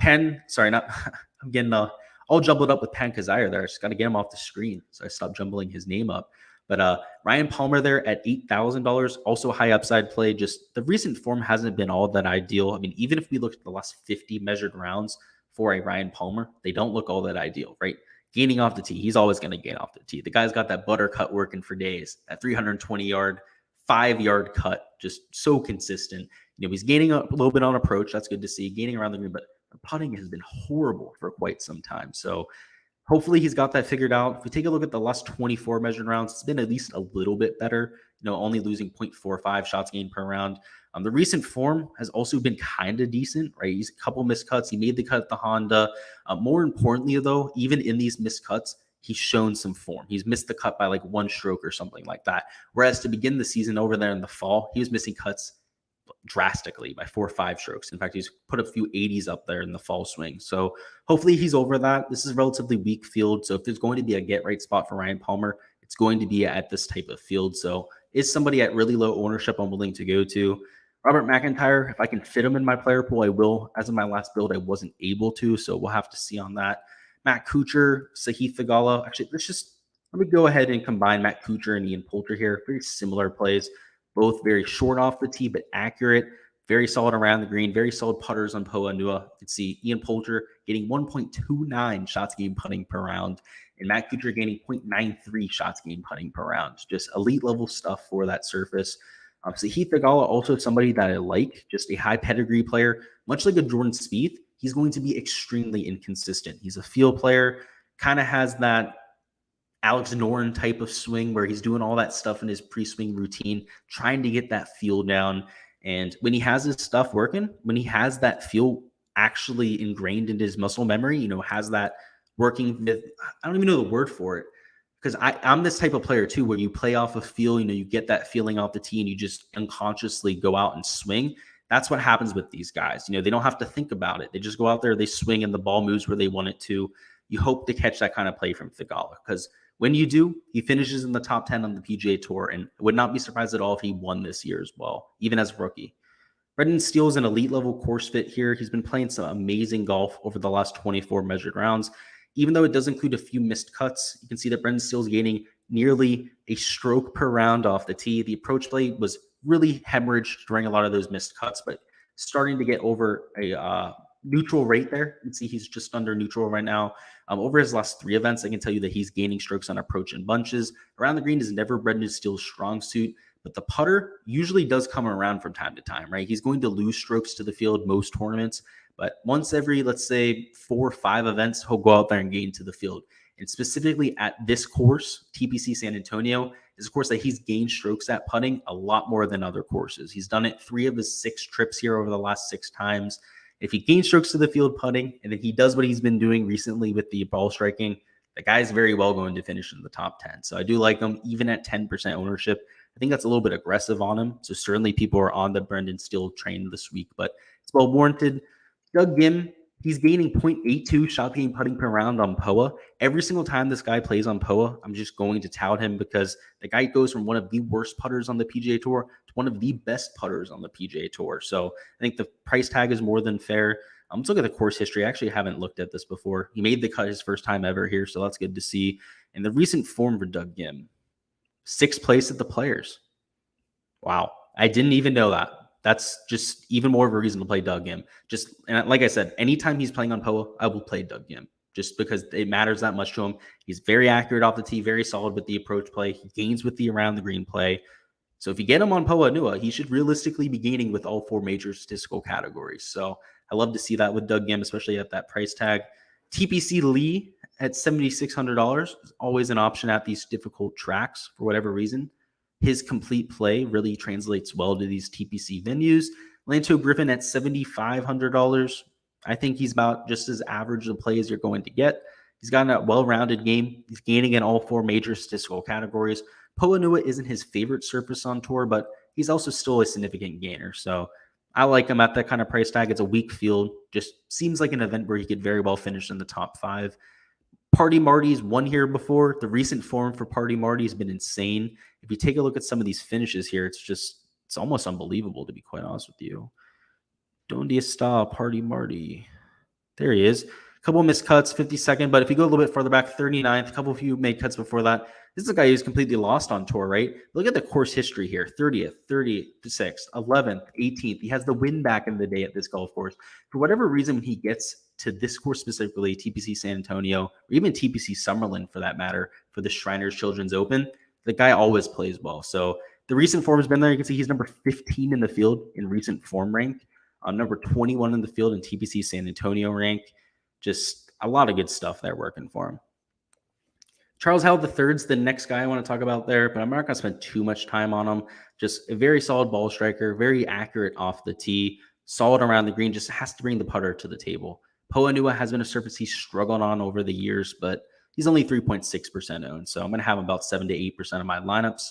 getting all jumbled up with Pan Kazire there. I just got to get him off the screen. So I stopped jumbling his name up. But Ryan Palmer there at $8,000, also high upside play. Just the recent form hasn't been all that ideal. I mean, even if we look at the last 50 measured rounds for a Ryan Palmer, they don't look all that ideal, right? Gaining off the tee, he's always going to gain off the tee. The guy's got that butter cut working for days. That 320-yard, 5-yard cut, just so consistent. He's gaining a little bit on approach. That's good to see. Gaining around the green, but the putting has been horrible for quite some time. So hopefully he's got that figured out. If we take a look at the last 24 measured rounds, it's been at least a little bit better, only losing 0.45 shots gained per round. The recent form has also been kind of decent, right? He's a couple missed cuts. He made the cut at the Honda. More importantly, though, even in these missed cuts, he's shown some form. He's missed the cut by like 1 stroke or something like that. Whereas to begin the season over there in the fall, he was missing cuts drastically by 4 or 5 strokes. In fact, he's put a few 80s up there in the fall swing. So hopefully he's over that. This is a relatively weak field. So if there's going to be a get right spot for Ryan Palmer, it's going to be at this type of field. So is somebody at really low ownership I'm willing to go to. Robert McIntyre, if I can fit him in my player pool, I will. As of my last build, I wasn't able to, so we'll have to see on that. Matt Kuchar, Sahith Theegala. Actually, let me go ahead and combine Matt Kuchar and Ian Poulter here. Very similar plays. Both very short off the tee, but accurate. Very solid around the green. Very solid putters on Poa Nua. You can see Ian Poulter getting 1.29 shots gained putting per round, and Matt Kuchar gaining 0.93 shots gained putting per round. Just elite level stuff for that surface. Sahith Theegala, also somebody that I like, just a high pedigree player. Much like a Jordan Spieth, he's going to be extremely inconsistent. He's a field player, kind of has that Alex Noren type of swing where he's doing all that stuff in his pre-swing routine, trying to get that feel down. And when he has his stuff working, when he has that feel actually ingrained into his muscle memory, has that working with, I don't even know the word for it, because I'm this type of player too, where you play off a feel, you get that feeling off the tee and you just unconsciously go out and swing. That's what happens with these guys. They don't have to think about it. They just go out there, they swing, and the ball moves where they want it to. You hope to catch that kind of play from Theegala, because when you do, he finishes in the top 10 on the PGA Tour, and would not be surprised at all if he won this year as well, even as a rookie. Brendan Steele is an elite level course fit here. He's been playing some amazing golf over the last 24 measured rounds. Even though it does include a few missed cuts, you can see that Brendan Steele is gaining nearly a stroke per round off the tee. The approach play was really hemorrhaged during a lot of those missed cuts, but starting to get over a neutral rate there. You can see he's just under neutral right now. Over his last 3 events, I can tell you that he's gaining strokes on approach in bunches. Around the green is never Brendan Steele's strong suit, but the putter usually does come around from time to time, right? He's going to lose strokes to the field most tournaments, but once every, let's say, 4 or 5 events, he'll go out there and gain to the field. And specifically at this course, TPC San Antonio, is a course that he's gained strokes at putting a lot more than other courses. He's done it 3 of his 6 trips here over the last 6 times. If he gains strokes to the field putting, and then he does what he's been doing recently with the ball striking, the guy's very well going to finish in the top 10. So I do like him, even at 10% ownership. I think that's a little bit aggressive on him. So certainly people are on the Brendan Steele train this week, but it's well warranted. Doug Gim, he's gaining 0.82 shot gain putting per round on POA. Every single time this guy plays on POA, I'm just going to tout him because the guy goes from one of the worst putters on the PGA Tour to one of the best putters on the PGA Tour. So I think the price tag is more than fair. Let's look at the course history. I actually haven't looked at this before. He made the cut his first time ever here, so that's good to see. And the recent form for Doug Gim, 6th place at the Players. Wow. I didn't even know that. That's just even more of a reason to play Doug Gim. And like I said, anytime he's playing on POA, I will play Doug Gim just because it matters that much to him. He's very accurate off the tee, very solid with the approach play. He gains with the around the green play. So if you get him on POA Nua, he should realistically be gaining with all 4 major statistical categories. So I love to see that with Doug Gim, especially at that price tag. TPC Lee at $7,600 is always an option at these difficult tracks for whatever reason. His complete play really translates well to these TPC venues. Lanto Griffin at $7,500. I think he's about just as average a play as you're going to get. He's got a well-rounded game. He's gaining in all 4 major statistical categories. POA Nua isn't his favorite surface on tour, but he's also still a significant gainer. So I like him at that kind of price tag. It's a weak field. Just seems like an event where he could very well finish in the top 5. Party Marty's won here before. The recent form for Party Marty has been insane. If you take a look at some of these finishes here, it's almost unbelievable, to be quite honest with you. Donde está Party Marty? There he is. A couple of missed cuts, 52nd, but if you go a little bit further back, 39th, a couple of you made cuts before that. This is a guy who's completely lost on tour, right? Look at the course history here. 30th, 36th, 11th, 18th. He has the win back in the day at this golf course. For whatever reason, when he gets to this course specifically, TPC San Antonio, or even TPC Summerlin for that matter, for the Shriners Children's Open, the guy always plays well. So the recent form has been there. You can see he's number 15 in the field in recent form rank. Number 21 in the field in TPC San Antonio rank. Just a lot of good stuff there working for him. Charles Howell III is the next guy I want to talk about there, but I'm not going to spend too much time on him. Just a very solid ball striker, very accurate off the tee, solid around the green, just has to bring the putter to the table. POA Nua has been a surface he's struggled on over the years, but he's only 3.6% owned, so I'm going to have about 7 to 8% of my lineups.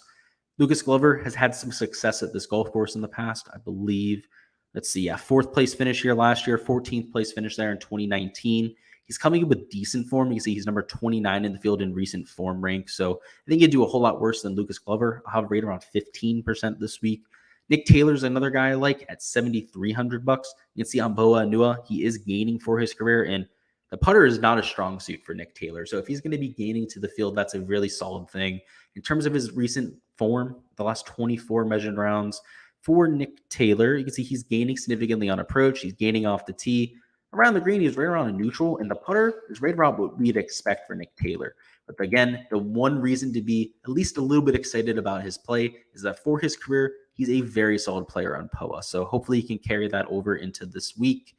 Lucas Glover has had some success at this golf course in the past, I believe. Let's see, 4th place finish here last year, 14th place finish there in 2019. He's coming in with decent form. You can see he's number 29 in the field in recent form rank. So I think he'd do a whole lot worse than Lucas Glover. I'll have a rate around 15% this week. Nick Taylor's another guy I like at $7,300. You can see on POA Nua, he is gaining for his career, and the putter is not a strong suit for Nick Taylor. So if he's going to be gaining to the field, that's a really solid thing. In terms of his recent form, the last 24 measured rounds for Nick Taylor, you can see he's gaining significantly on approach. He's gaining off the tee. Around the green, he's right around a neutral, and the putter is right around what we'd expect for Nick Taylor. But again, the one reason to be at least a little bit excited about his play is that for his career, he's a very solid player on POA. So hopefully he can carry that over into this week.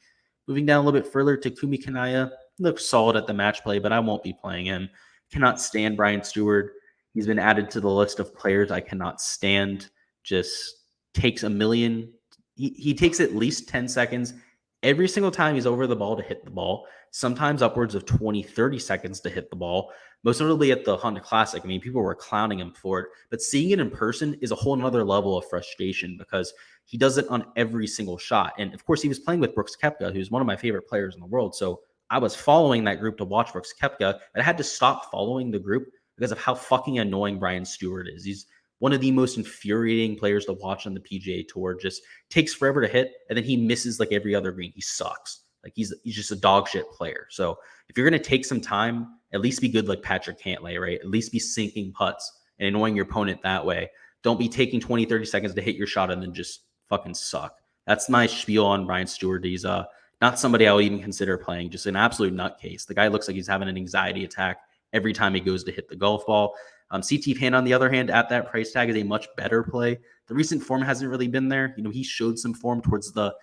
Moving down a little bit further, Takumi Kanaya looks solid at the match play, but I won't be playing him. Cannot stand Brian Stewart. He's been added to the list of players I cannot stand. Just takes a million. He takes at least 10 seconds every single time he's over the ball to hit the ball, sometimes upwards of 20, 30 seconds to hit the ball, most notably at the Honda Classic. I mean, people were clowning him for it, but seeing it in person is a whole nother level of frustration because he does it on every single shot. And of course, he was playing with Brooks Koepka, who's one of my favorite players in the world. So I was following that group to watch Brooks Koepka, but I had to stop following the group because of how fucking annoying Brian Stewart is. He's one of the most infuriating players to watch on the PGA Tour. Just takes forever to hit, and then he misses like every other green. He sucks. Like he's just a dog shit player. So if you're going to take some time, at least be good like Patrick Cantlay, right? At least be sinking putts and annoying your opponent that way. Don't be taking 20, 30 seconds to hit your shot and then just fucking suck. That's my spiel on Brian Stewart. He's not somebody I would even consider playing, just an absolute nutcase. The guy looks like he's having an anxiety attack every time he goes to hit the golf ball. CT Pan, on the other hand, at that price tag is a much better play. The recent form hasn't really been there. You know, he showed some form towards the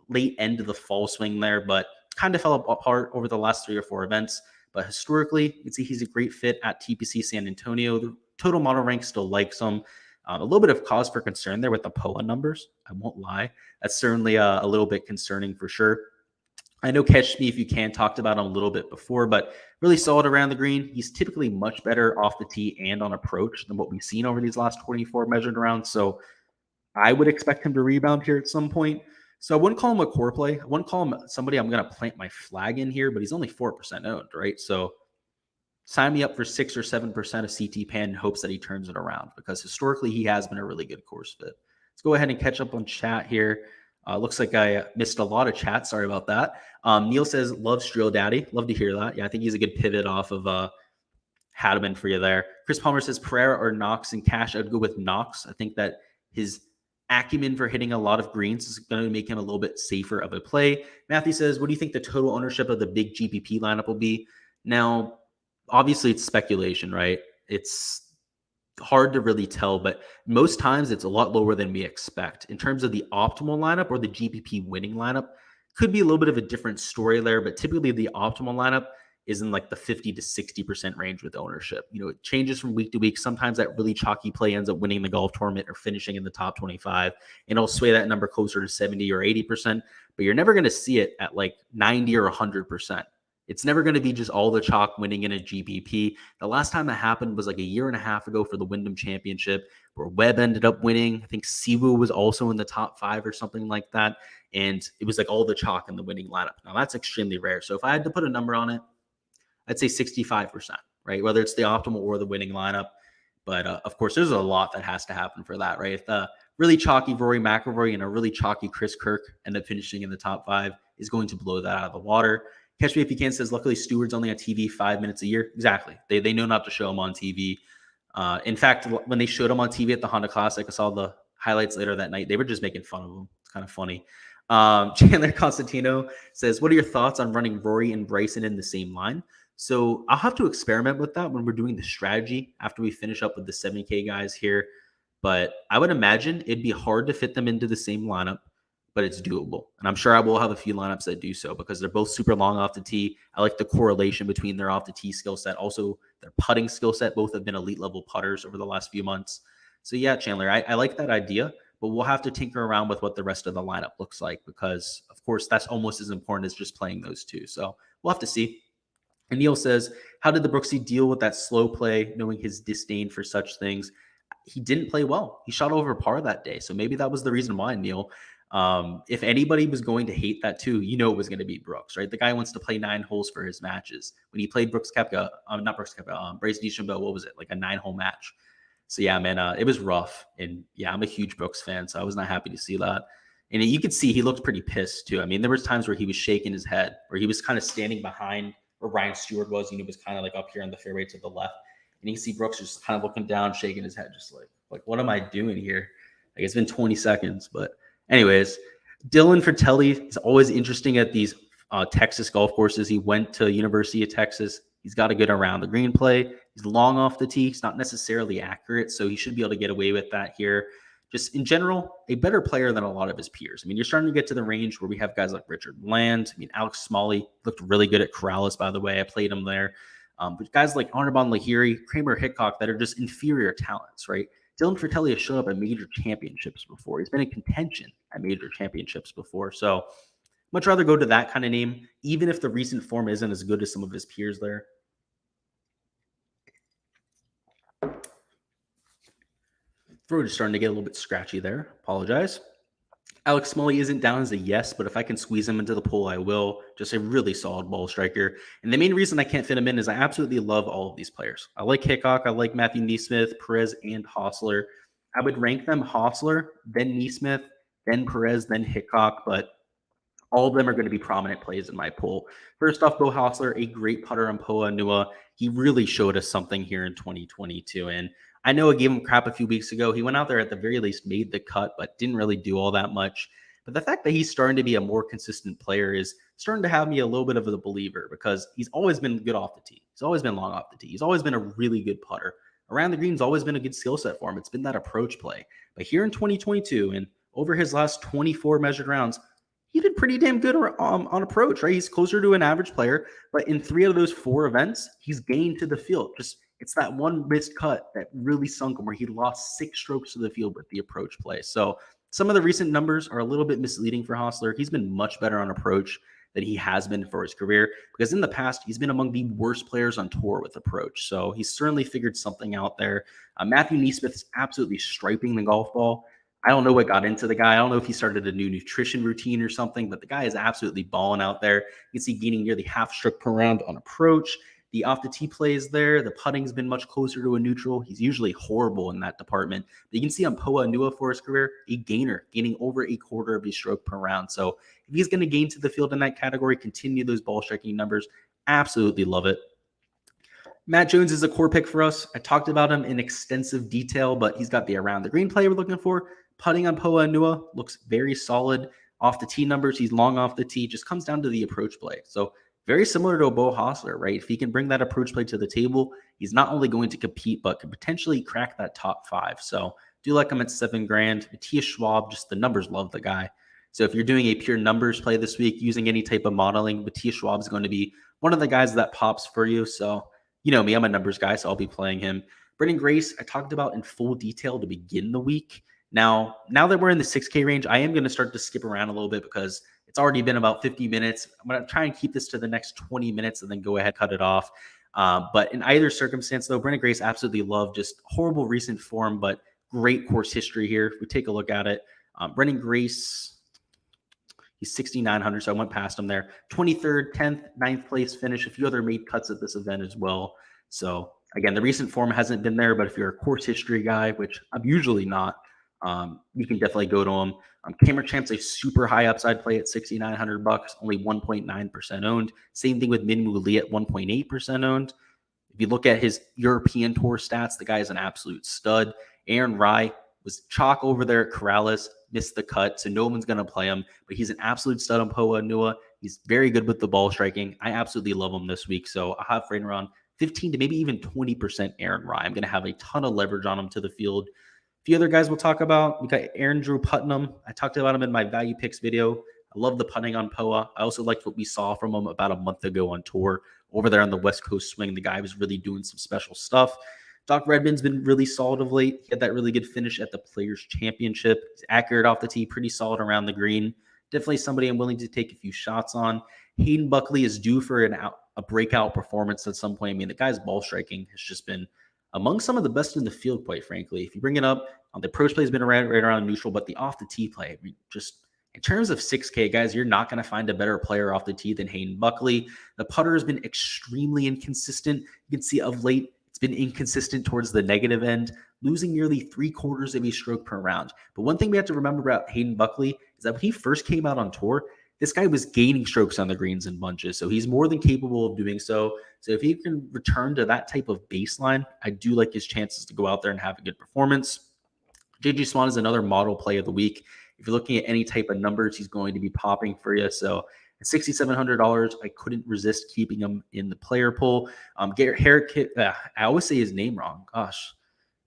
late end of the fall swing there, but kind of fell apart over the last 3 or 4 events. But historically, you can see he's a great fit at TPC San Antonio. The total model rank still likes him. A little bit of cause for concern there with the POA numbers. I won't lie. That's certainly a little bit concerning for sure. I know Catch Me If You Can talked about him a little bit before, but really solid around the green. He's typically much better off the tee and on approach than what we've seen over these last 24 measured rounds. So I would expect him to rebound here at some point. So I wouldn't call him a core play. I wouldn't call him somebody I'm going to plant my flag in here, but he's only 4% owned, right? So sign me up for 6 or 7% of CT Pan in hopes that he turns it around because historically he has been a really good course fit. Let's go ahead and catch up on chat here. Looks like I missed a lot of chat. Sorry about that. Neil says, love Strill Daddy. Love to hear that. Yeah, I think he's a good pivot off of Hadwin for you there. Chris Palmer says Pereira or Knox in cash. I'd go with Knox. I think that his acumen for hitting a lot of greens is going to make him a little bit safer of a play. Matthew says, what do you think the total ownership of the big GPP lineup will be? Now, obviously, it's speculation, right? It's hard to really tell, but most times it's a lot lower than we expect. In terms of the optimal lineup or the GPP winning lineup, could be a little bit of a different story there, but typically the optimal lineup is in like the 50 to 60% range with ownership. It changes from week to week. Sometimes that really chalky play ends up winning the golf tournament or finishing in the top 25, and it'll sway that number closer to 70 or 80%, but you're never going to see it at like 90 or 100%. It's never going to be just all the chalk winning in a GPP. The last time that happened was like a year and a half ago for the Wyndham Championship, where Webb ended up winning. I think Siwoo was also in the top 5 or something like that, and it was like all the chalk in the winning lineup. Now, that's extremely rare. So if I had to put a number on it, I'd say 65%, right? Whether it's the optimal or the winning lineup. But of course, there's a lot that has to happen for that, right? If the really chalky Rory Mcilroy and a really chalky Chris Kirk end up finishing in the top 5, is going to blow that out of the water. Catch Me If You Can says, luckily Stewart's only on TV 5 minutes a year. Exactly. They know not to show him on TV. In fact, when they showed him on TV at the Honda Classic, I saw the highlights later that night. They were just making fun of him. It's kind of funny. Chandler Constantino says, what are your thoughts on running Rory and Bryson in the same line? So I'll have to experiment with that when we're doing the strategy after we finish up with the 70K guys here. But I would imagine it'd be hard to fit them into the same lineup, but it's doable. And I'm sure I will have a few lineups that do so because they're both super long off the tee. I like the correlation between their off the tee skill set. Also, their putting skill set. Both have been elite level putters over the last few months. So yeah, Chandler, I like that idea, but we'll have to tinker around with what the rest of the lineup looks like because, of course, that's almost as important as just playing those two. So we'll have to see. And Neil says, how did the Brooksy deal with that slow play, knowing his disdain for such things? He didn't play well. He shot over par that day. So maybe that was the reason why, Neil. If anybody was going to hate that too, it was going to be Brooks, right? The guy wants to play 9 holes for his matches. When he played Bryson DeChambeau, what was it? Like a 9-hole match. So yeah, man, it was rough. And yeah, I'm a huge Brooks fan, so I was not happy to see that. And you could see he looked pretty pissed too. I mean, there was times where he was shaking his head, where he was kind of standing behind where Ryan Stewart was, was kind of like up here on the fairway to the left. And you can see Brooks just kind of looking down, shaking his head, just like, what am I doing here? Like, it's been 20 seconds. But anyways, Dylan Fratelli is always interesting at these Texas golf courses. He went to University of Texas. He's got a good around the green play. He's long off the tee. He's not necessarily accurate, so he should be able to get away with that here. Just in general, a better player than a lot of his peers. I mean, you're starting to get to the range where we have guys like Richard Bland. I mean, Alex Smalley looked really good at Corrales, by the way. I played him there. But guys like Arnold Lahiri, Kramer Hickok that are just inferior talents, right? Dylan Fratelli has shown up at major championships before. He's been in contention at major championships before. So much rather go to that kind of name, even if the recent form isn't as good as some of his peers there. Throat is starting to get a little bit scratchy there. Apologize. Alex Smalley isn't down as a yes, but if I can squeeze him into the pool, I will. Just a really solid ball striker. And the main reason I can't fit him in is I absolutely love all of these players. I like Hickok. I like Matthew Neesmith, Perez, and Hostler. I would rank them Hostler, then Neesmith, then Perez, then Hickok, but all of them are going to be prominent plays in my pool. First off, Bo Hostler, a great putter on Poa Nua. He really showed us something here in 2022, and I know I gave him crap a few weeks ago. He went out there at the very least, made the cut, but didn't really do all that much. But the fact that he's starting to be a more consistent player is starting to have me a little bit of a believer because he's always been good off the tee. He's always been long off the tee. He's always been a really good putter. Around the green's always been a good skill set for him. It's been that approach play. But here in 2022 and over his last 24 measured rounds, he did pretty damn good on approach, right? He's closer to an average player, but in 3 of those 4 events, he's gained to the field. It's that one missed cut that really sunk him where he lost 6 strokes to the field with the approach play. So some of the recent numbers are a little bit misleading for Hostler. He's been much better on approach than he has been for his career because in the past, he's been among the worst players on tour with approach. So he's certainly figured something out there. Matthew Neesmith is absolutely striping the golf ball. I don't know what got into the guy. I don't know if he started a new nutrition routine or something, but the guy is absolutely balling out there. You can see gaining nearly half stroke per round on approach. The off the tee plays there. The putting's been much closer to a neutral. He's usually horrible in that department. But you can see on Poa Nua for his career, a gainer, gaining over a quarter of a stroke per round. So if he's going to gain to the field in that category, continue those ball striking numbers, absolutely love it. Matt Jones is a core pick for us. I talked about him in extensive detail, but he's got the around the green play we're looking for. Putting on Poa Nua looks very solid. Off the tee numbers, he's long off the tee. Just comes down to the approach play. So very similar to a Bo Hostler, right? If he can bring that approach play to the table, he's not only going to compete, but could potentially crack that top 5. So do like him at $7,000. Matthias Schwab, just the numbers love the guy. So if you're doing a pure numbers play this week using any type of modeling, Matthias Schwab is going to be one of the guys that pops for you. So you know me, I'm a numbers guy, so I'll be playing him. Brendan Grace, I talked about in full detail to begin the week. Now that we're in the 6K range, I am going to start to skip around a little bit because it's already been about 50 minutes. I'm going to try and keep this to the next 20 minutes and then go ahead, cut it off. But in either circumstance, though, Brendan Grace absolutely love, just horrible recent form, but great course history here. If we take a look at it, Brendan Grace, he's 6,900, so I went past him there. 23rd, 10th, 9th place finish. A few other made cuts at this event as well. So again, the recent form hasn't been there, but if you're a course history guy, which I'm usually not, you can definitely go to him. Cameron Champ's a super high upside play at $6,900, only 1.9% owned. Same thing with Min Woo Lee at 1.8% owned. If you look at his European Tour stats, the guy is an absolute stud. Aaron Rai was chalk over there at Corrales, missed the cut, so no one's going to play him, but he's an absolute stud on Poa Nua. He's very good with the ball striking. I absolutely love him this week, so I'll have right around 15 to maybe even 20% Aaron Rai. I'm going to have a ton of leverage on him to the field. A few other guys we'll talk about. We got Aaron Drew Putnam. I talked about him in my value picks video. I love the putting on Poa. I also liked what we saw from him about a month ago on tour. Over there on the West Coast swing, the guy was really doing some special stuff. Doc Redman's been really solid of late. He had that really good finish at the Players Championship. He's accurate off the tee, pretty solid around the green. Definitely somebody I'm willing to take a few shots on. Hayden Buckley is due for a breakout performance at some point. I mean, the guy's ball striking has just been among some of the best in the field, quite frankly. If you bring it up, the approach play has been right around neutral, but the off the tee play, I mean, just in terms of 6K, guys, you're not going to find a better player off the tee than Hayden Buckley. The putter has been extremely inconsistent. You can see of late, it's been inconsistent towards the negative end, losing nearly 3/4 of a stroke per round. But one thing we have to remember about Hayden Buckley is that when he first came out on tour, this guy was gaining strokes on the greens in bunches. So he's more than capable of doing so. So if he can return to that type of baseline, I do like his chances to go out there and have a good performance. JG Swan is another model play of the week. If you're looking at any type of numbers, he's going to be popping for you. So at $6,700, I couldn't resist keeping him in the player pool. I always say his name wrong. Gosh.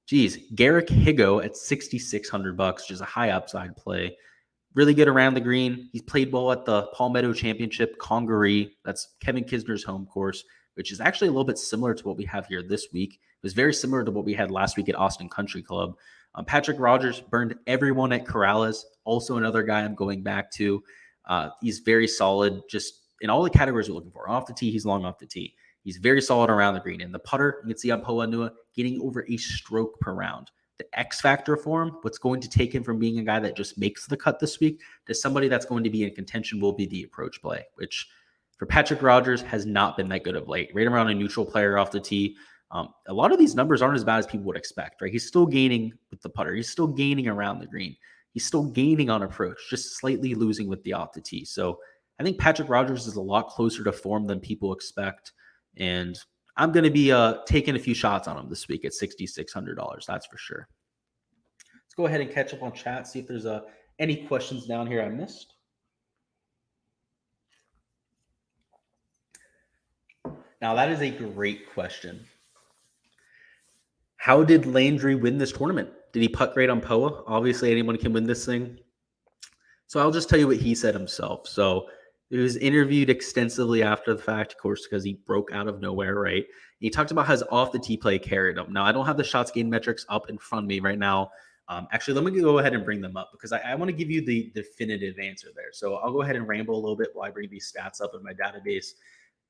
Geez. Garrick Higo at $6,600, which is a high upside play. Really good around the green. He's played well at the Palmetto Championship, Congaree. That's Kevin Kisner's home course, which is actually a little bit similar to what we have here this week. It was very similar to what we had last week at Austin Country Club. Patrick Rogers burned everyone at Corrales. Also another guy I'm going back to. He's very solid just in all the categories we're looking for. Off the tee, he's long off the tee. He's very solid around the green. And the putter, you can see on Poa Nua, getting over a stroke per round. The X factor for him, what's going to take him from being a guy that just makes the cut this week to somebody that's going to be in contention will be the approach play, which for Patrick Rogers has not been that good of late. Right around a neutral player off the tee. A lot of these numbers aren't as bad as people would expect, right? He's still gaining with the putter. He's still gaining around the green. He's still gaining on approach, just slightly losing with the off the tee. So I think Patrick Rogers is a lot closer to form than people expect. And I'm going to be taking a few shots on him this week at $6,600. That's for sure. Let's go ahead and catch up on chat, see if there's any questions down here I missed. Now, that is a great question. How did Landry win this tournament? Did he putt great on Poa? Obviously, anyone can win this thing. So I'll just tell you what he said himself. So he was interviewed extensively after the fact, of course, because he broke out of nowhere, right? He talked about how his off-the-tee play carried him. Now, I don't have the shots gained metrics up in front of me right now. Actually, let me go ahead and bring them up because I want to give you the definitive answer there. So I'll go ahead and ramble a little bit while I bring these stats up in my database.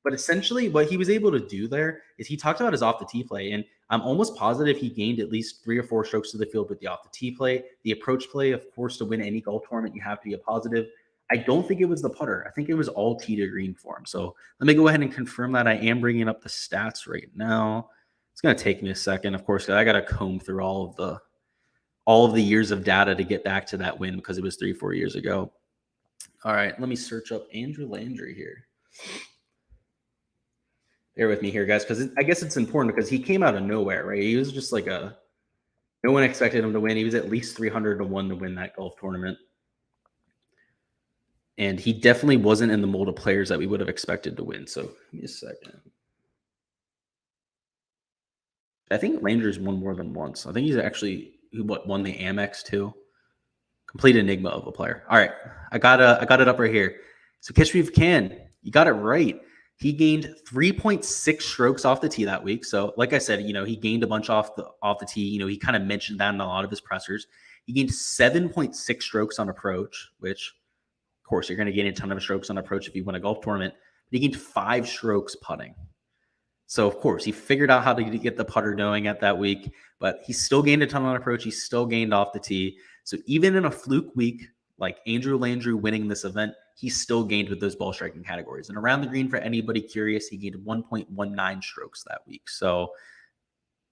But essentially, what he was able to do there is he talked about his off-the-tee play, and I'm almost positive he gained at least 3 or 4 strokes to the field with the off-the-tee play. The approach play, of course, to win any golf tournament, you have to be a positive. I don't think it was the putter. I think it was all tee to green for him. So let me go ahead and confirm that. I am bringing up the stats right now. It's going to take me a second, of course, because I got to comb through all of the years of data to get back to that win because it was 3-4 years ago. All right, let me search up Andrew Landry here. Bear with me here, guys, because I guess it's important because he came out of nowhere, right? He was just like no one expected him to win. He was at least 300 to 1 to win that golf tournament. And he definitely wasn't in the mold of players that we would have expected to win. So give me a second. I think Landry's won more than once. I think he's actually won the Amex too. Complete enigma of a player. All right, I got it up right here. So catch me if you can. You got it right. He gained 3.6 strokes off the tee that week. So, like I said, he gained a bunch off the tee. He kind of mentioned that in a lot of his pressers. He gained 7.6 strokes on approach, which, of course, you're going to gain a ton of strokes on approach if you win a golf tournament. But he gained 5 strokes putting. So, of course, he figured out how to get the putter going at that week, but he still gained a ton on approach. He still gained off the tee. So even in a fluke week, like Andrew Landry winning this event, he still gained with those ball striking categories. And around the green, for anybody curious, he gained 1.19 strokes that week. So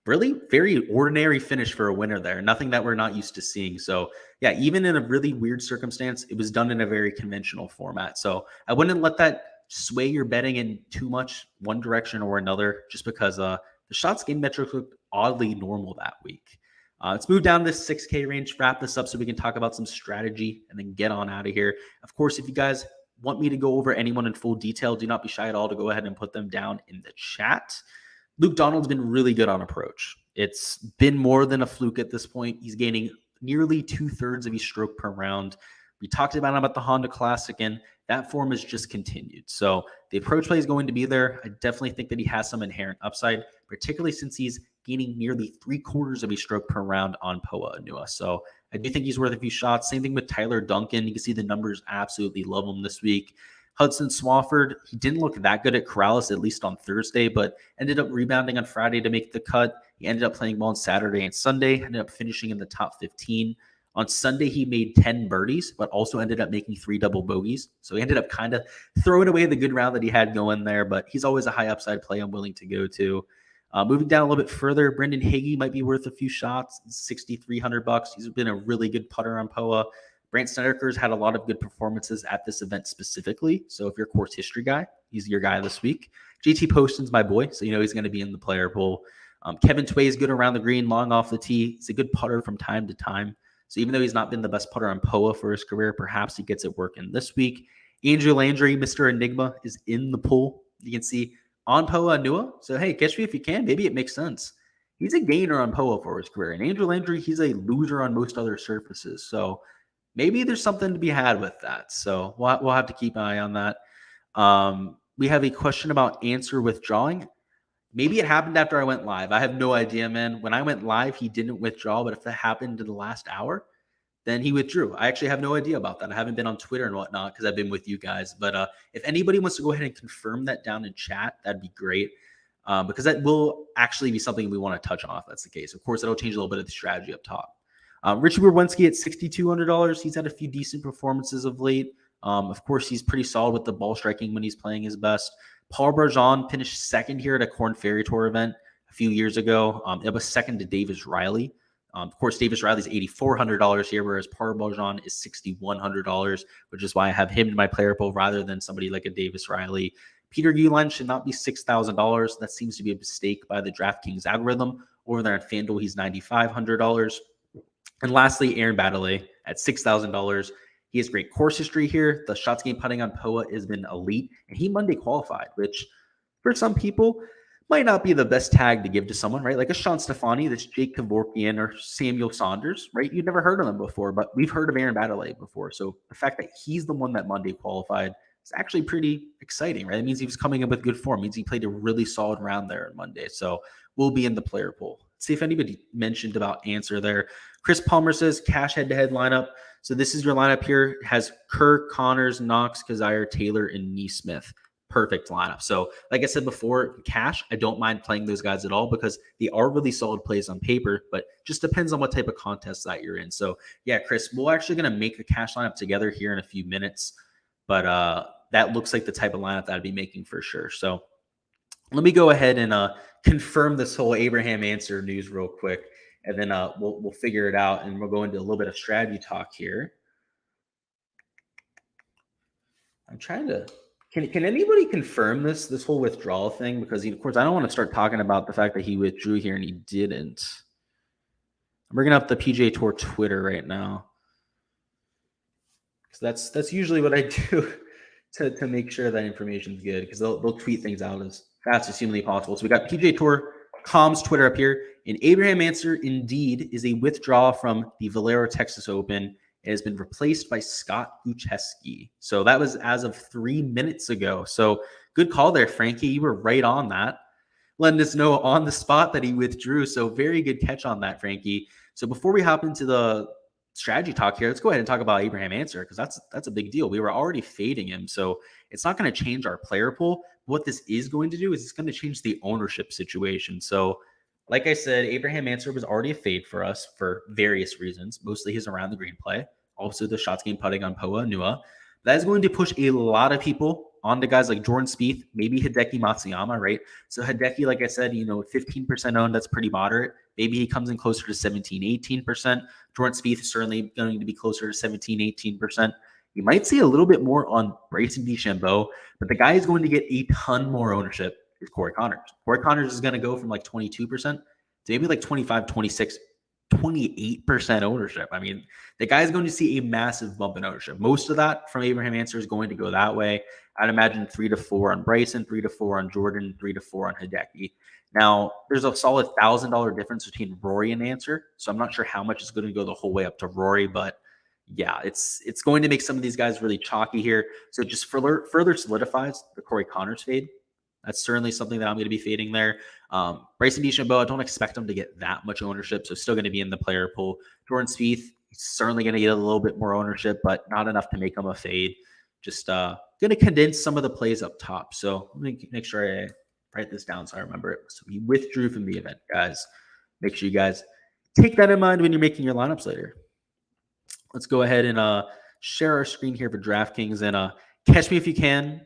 really very ordinary finish for a winner there. Nothing that we're not used to seeing. So yeah, even in a really weird circumstance, it was done in a very conventional format. So I wouldn't let that sway your betting in too much one direction or another, just because the shots gained metrics looked oddly normal that week. Let's move down this 6K range, wrap this up so we can talk about some strategy and then get on out of here. Of course, if you guys want me to go over anyone in full detail, do not be shy at all to go ahead and put them down in the chat. Luke Donald's been really good on approach. It's been more than a fluke at this point. He's gaining nearly 2/3 of his stroke per round. We talked about the Honda Classic, and that form has just continued. So the approach play is going to be there. I definitely think that he has some inherent upside, particularly since he's gaining nearly 3/4 of a stroke per round on Poa Anua. So I do think he's worth a few shots. Same thing with Tyler Duncan. You can see the numbers absolutely love him this week. Hudson Swafford, he didn't look that good at Corrales, at least on Thursday, but ended up rebounding on Friday to make the cut. He ended up playing well on Saturday and Sunday, ended up finishing in the top 15. On Sunday, he made 10 birdies, but also ended up making 3 double bogeys. So he ended up kind of throwing away the good round that he had going there, but he's always a high upside play I'm willing to go to. Moving down a little bit further, Brendan Hagee might be worth a few shots, $6,300. He's been a really good putter on Poa. Brant Snedeker's had a lot of good performances at this event specifically. So if you're a course history guy, he's your guy this week. JT Poston's my boy, so he's going to be in the player pool. Kevin Tway is good around the green, long off the tee. He's a good putter from time to time. So even though he's not been the best putter on Poa for his career, perhaps he gets it working this week. Andrew Landry, Mr. Enigma, is in the pool. You can see on Poa Anua. So hey, catch me if you can. Maybe it makes sense. He's a gainer on Poa for his career. And Andrew Landry, he's a loser on most other surfaces. So maybe there's something to be had with that. So we'll have to keep an eye on that. We have a question about answer withdrawing. Maybe it happened after I went live. I have no idea, man. When I went live, he didn't withdraw, but if that happened in the last hour, then he withdrew. I actually have no idea about that. I haven't been on Twitter and whatnot because I've been with you guys. But if anybody wants to go ahead and confirm that down in chat, that'd be great. Because that will actually be something we want to touch on if that's the case. Of course, that'll change a little bit of the strategy up top. Richard Burwinski at $6,200. He's had a few decent performances of late. Of course, he's pretty solid with the ball striking when he's playing his best. Paul Barjon finished second here at a Korn Ferry Tour event a few years ago. It was second to Davis Riley. Of course, Davis Riley's $8,400 here, whereas Paul Barjon is $6,100, which is why I have him in my player pool rather than somebody like a Davis Riley. Peter Uihlein should not be $6,000. That seems to be a mistake by the DraftKings algorithm. Over there at FanDuel, he's $9,500. And lastly, Aaron Baddeley at $6,000. He has great course history here. The shots game putting on Poa has been elite, and he Monday qualified, which for some people might not be the best tag to give to someone, right? Like a Sean Stefani, this Jake Kevorkian, or Samuel Saunders, right? You've never heard of them before, but we've heard of Aaron Baddeley before. So the fact that he's the one that Monday qualified is actually pretty exciting, right? It means he was coming in with good form. It means he played a really solid round there on Monday. So we'll be in the player pool. Let's see if anybody mentioned about answer there. Chris Palmer says cash head-to-head lineup. So this is your lineup here. It has Kerr, Connors, Knox, Kazire, Taylor, and Neesmith. Perfect lineup. So like I said before, cash, I don't mind playing those guys at all because they are really solid plays on paper, but just depends on what type of contest that you're in. So yeah, Chris, we're actually going to make the cash lineup together here in a few minutes, but that looks like the type of lineup that I'd be making for sure. So let me go ahead and confirm this whole Abraham answer news real quick, and then we'll figure it out, and we'll go into a little bit of strategy talk here. I'm trying to Can anybody confirm this whole withdrawal thing? Because of course I don't want to start talking about the fact that he withdrew here and he didn't. I'm bringing up the PGA Tour Twitter right now, because that's usually what I do to make sure that information is good, because they'll tweet things out as fast as humanly possible. So we got PGA Tour Com's Twitter up here, and Abraham Ancer indeed is a withdrawal from the Valero Texas Open. It has been replaced by Scott Gucheski. So that was as of 3 minutes ago. So good call there, Frankie. You were right on that, letting us know on the spot that he withdrew. So very good catch on that, Frankie. So before we hop into the strategy talk here, let's go ahead and talk about Abraham Ancer, because that's a big deal. We were already fading him, so it's not going to change our player pool. What this is going to do is it's going to change the ownership situation. So like I said, Abraham Ancer was already a fade for us for various reasons, mostly his around the green play, also the shots game putting on Poa Nua. That is going to push a lot of people on to guys like Jordan Spieth, maybe Hideki Matsuyama, right? So Hideki, like I said, 15% owned, that's pretty moderate. Maybe he comes in closer to 17, 18%. Jordan Spieth is certainly going to be closer to 17, 18%. You might see a little bit more on Bryson DeChambeau, but the guy is going to get a ton more ownership is Corey Conners. Corey Conners is going to go from like 22% to maybe like 25, 26, 28% ownership. I mean, the guy is going to see a massive bump in ownership. Most of that from Abraham Ancer is going to go that way. I'd imagine 3 to 4 on Bryson, 3 to 4 on Jordan, 3 to 4 on Hideki. Now, there's a solid $1,000 difference between Rory and Ancer, so I'm not sure how much is going to go the whole way up to Rory, but yeah, it's going to make some of these guys really chalky here. So it just further solidifies the Corey Conners fade. That's certainly something that I'm going to be fading there. Bryson DeChambeau, I don't expect him to get that much ownership, so still going to be in the player pool. Jordan Spieth, he's certainly going to get a little bit more ownership, but not enough to make him a fade. Just going to condense some of the plays up top. So let me make sure I write this down so I remember it. So he withdrew from the event, guys. Make sure you guys take that in mind when you're making your lineups later. Let's go ahead and share our screen here for DraftKings and catch me if you can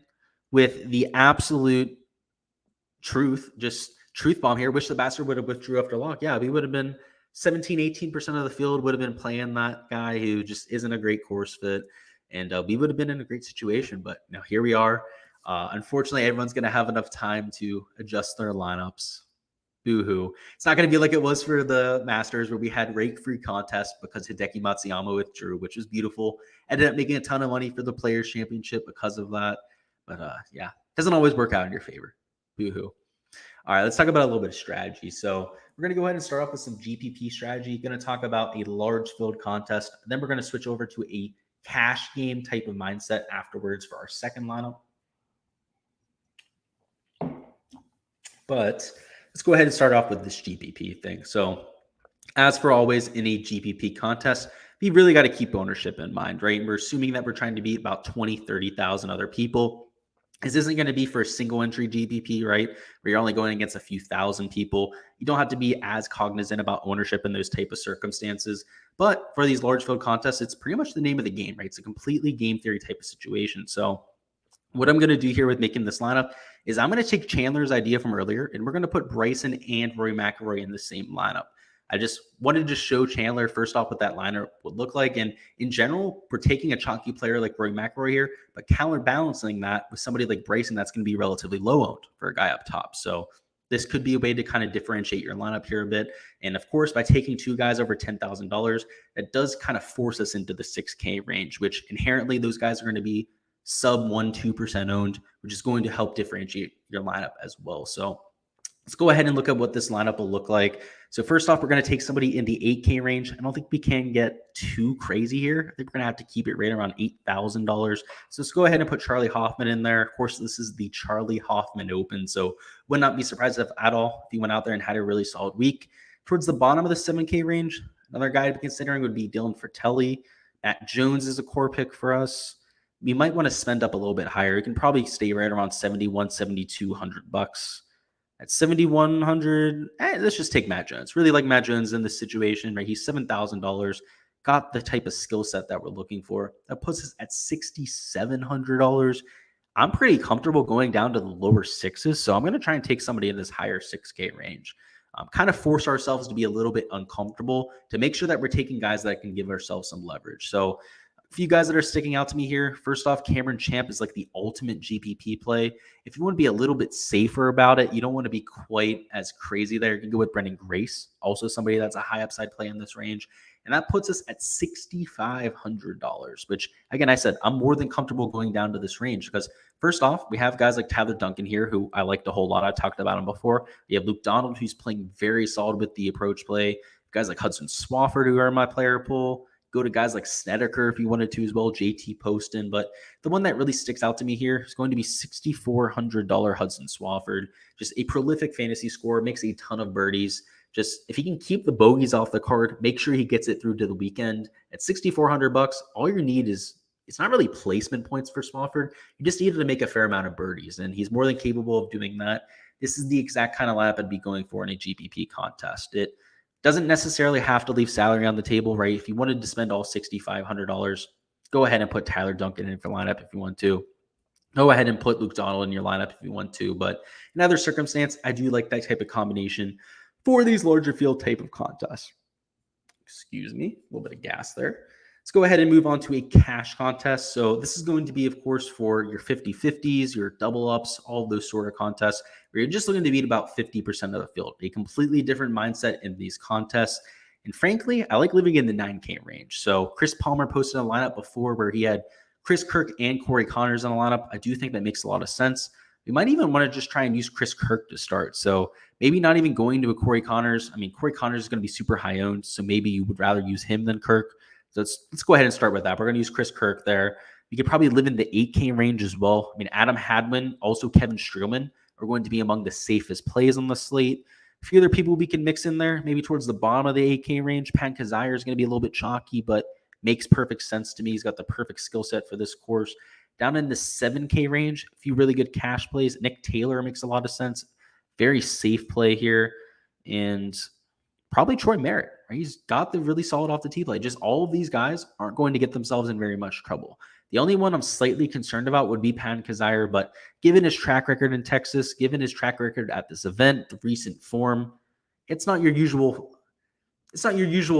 with the absolute truth, just truth bomb here. Wish the bastard would have withdrew after lock. Yeah, we would have been 17, 18% of the field would have been playing that guy who just isn't a great course fit. And we would have been in a great situation. But now here we are. Unfortunately, everyone's going to have enough time to adjust their lineups. Boo-hoo. It's not going to be like it was for the Masters where we had rake-free contest because Hideki Matsuyama withdrew, which was beautiful. Ended up making a ton of money for the Players' Championship because of that. But yeah, doesn't always work out in your favor. Boo-hoo. All right, let's talk about a little bit of strategy. So we're going to go ahead and start off with some GPP strategy. Going to talk about a large field contest. Then we're going to switch over to a cash game type of mindset afterwards for our second lineup. But let's go ahead and start off with this GPP thing. So as for always in a GPP contest, we really got to keep ownership in mind, right? We're assuming that we're trying to beat about 20, 30,000 other people. This isn't going to be for a single entry GPP, right? Where you're only going against a few thousand people. You don't have to be as cognizant about ownership in those type of circumstances. But for these large field contests, it's pretty much the name of the game, right? It's a completely game theory type of situation. So what I'm going to do here with making this lineup is I'm going to take Chandler's idea from earlier, and we're going to put Bryson and Rory McIlroy in the same lineup. I just wanted to show Chandler first off what that lineup would look like. And in general, we're taking a chunky player like Rory McIlroy here, but counterbalancing that with somebody like Bryson that's going to be relatively low owned for a guy up top. So this could be a way to kind of differentiate your lineup here a bit. And of course, by taking two guys over $10,000, that does kind of force us into the 6K range, which inherently those guys are going to be sub 1-2% owned, which is going to help differentiate your lineup as well. So let's go ahead and look at what this lineup will look like. So first off, we're going to take somebody in the 8K range. I don't think we can get too crazy here. I think we're going to have to keep it right around $8,000. So let's go ahead and put Charlie Hoffman in there. Of course, this is the Charlie Hoffman Open, so would not be surprised if at all if he went out there and had a really solid week. Towards the bottom of the 7K range, another guy to be considering would be Dylan Fratelli. Matt Jones is a core pick for us. We might want to spend up a little bit higher. You can probably stay right around $7,100-$7,200. At $7,100, let's just take Matt Jones. Really like Matt Jones in this situation, right? He's $7,000, got the type of skill set that we're looking for. That puts us at $6,700. I'm pretty comfortable going down to the lower sixes, so I'm going to try and take somebody in this higher 6K range. Kind of force ourselves to be a little bit uncomfortable to make sure that we're taking guys that can give ourselves some leverage. So A few guys that are sticking out to me here. First off, Cameron Champ is like the ultimate GPP play. If you want to be a little bit safer about it, you don't want to be quite as crazy there, you can go with Brendan Grace, also somebody that's a high upside play in this range. And that puts us at $6,500, which, again, I said, I'm more than comfortable going down to this range because, first off, we have guys like Tyler Duncan here, who I liked a whole lot. I talked about him before. We have Luke Donald, who's playing very solid with the approach play. Guys like Hudson Swafford, who are in my player pool. Go to guys like Snedeker if you wanted to as well, JT Poston. But the one that really sticks out to me here is going to be $6,400 Hudson Swafford. Just a prolific fantasy scorer, makes a ton of birdies. Just if he can keep the bogeys off the card, make sure he gets it through to the weekend. At $6,400, all you need is, it's not really placement points for Swafford. You just need to make a fair amount of birdies, and he's more than capable of doing that. This is the exact kind of lineup I'd be going for in a GPP contest. It doesn't necessarily have to leave salary on the table, right? If you wanted to spend all $6,500, go ahead and put Tyler Duncan in your lineup if you want to. Go ahead and put Luke Donald in your lineup if you want to. But in other circumstance, I do like that type of combination for these larger field type of contests. Excuse me, a little bit of gas there. Let's go ahead and move on to a cash contest. So this is going to be, of course, for your 50-50s, your double ups, all those sort of contests where you're just looking to beat about 50% of the field. A completely different mindset in these contests. And frankly, I like living in the 9K range. So Chris Palmer posted a lineup before where he had Chris Kirk and Corey Connors in the lineup. I do think that makes a lot of sense. We might even want to just try and use Chris Kirk to start. So maybe not even going to a Corey Connors. I mean, Corey Connors is going to be super high owned, so maybe you would rather use him than Kirk. So let's go ahead and start with that. We're going to use Chris Kirk there. You could probably live in the 8K range as well. I mean, Adam Hadwin, also Kevin Streelman are going to be among the safest plays on the slate. A few other people we can mix in there, maybe towards the bottom of the 8K range. Pan Kazire is going to be a little bit chalky, but makes perfect sense to me. He's got the perfect skill set for this course. Down in the 7K range, a few really good cash plays. Nick Taylor makes a lot of sense. Very safe play here. And probably Troy Merritt, right? He's got the really solid off the tee play. Just all of these guys aren't going to get themselves in very much trouble. The only one I'm slightly concerned about would be Pan Kazire, but given his track record in Texas, given his track record at this event, the recent form, it's not your usual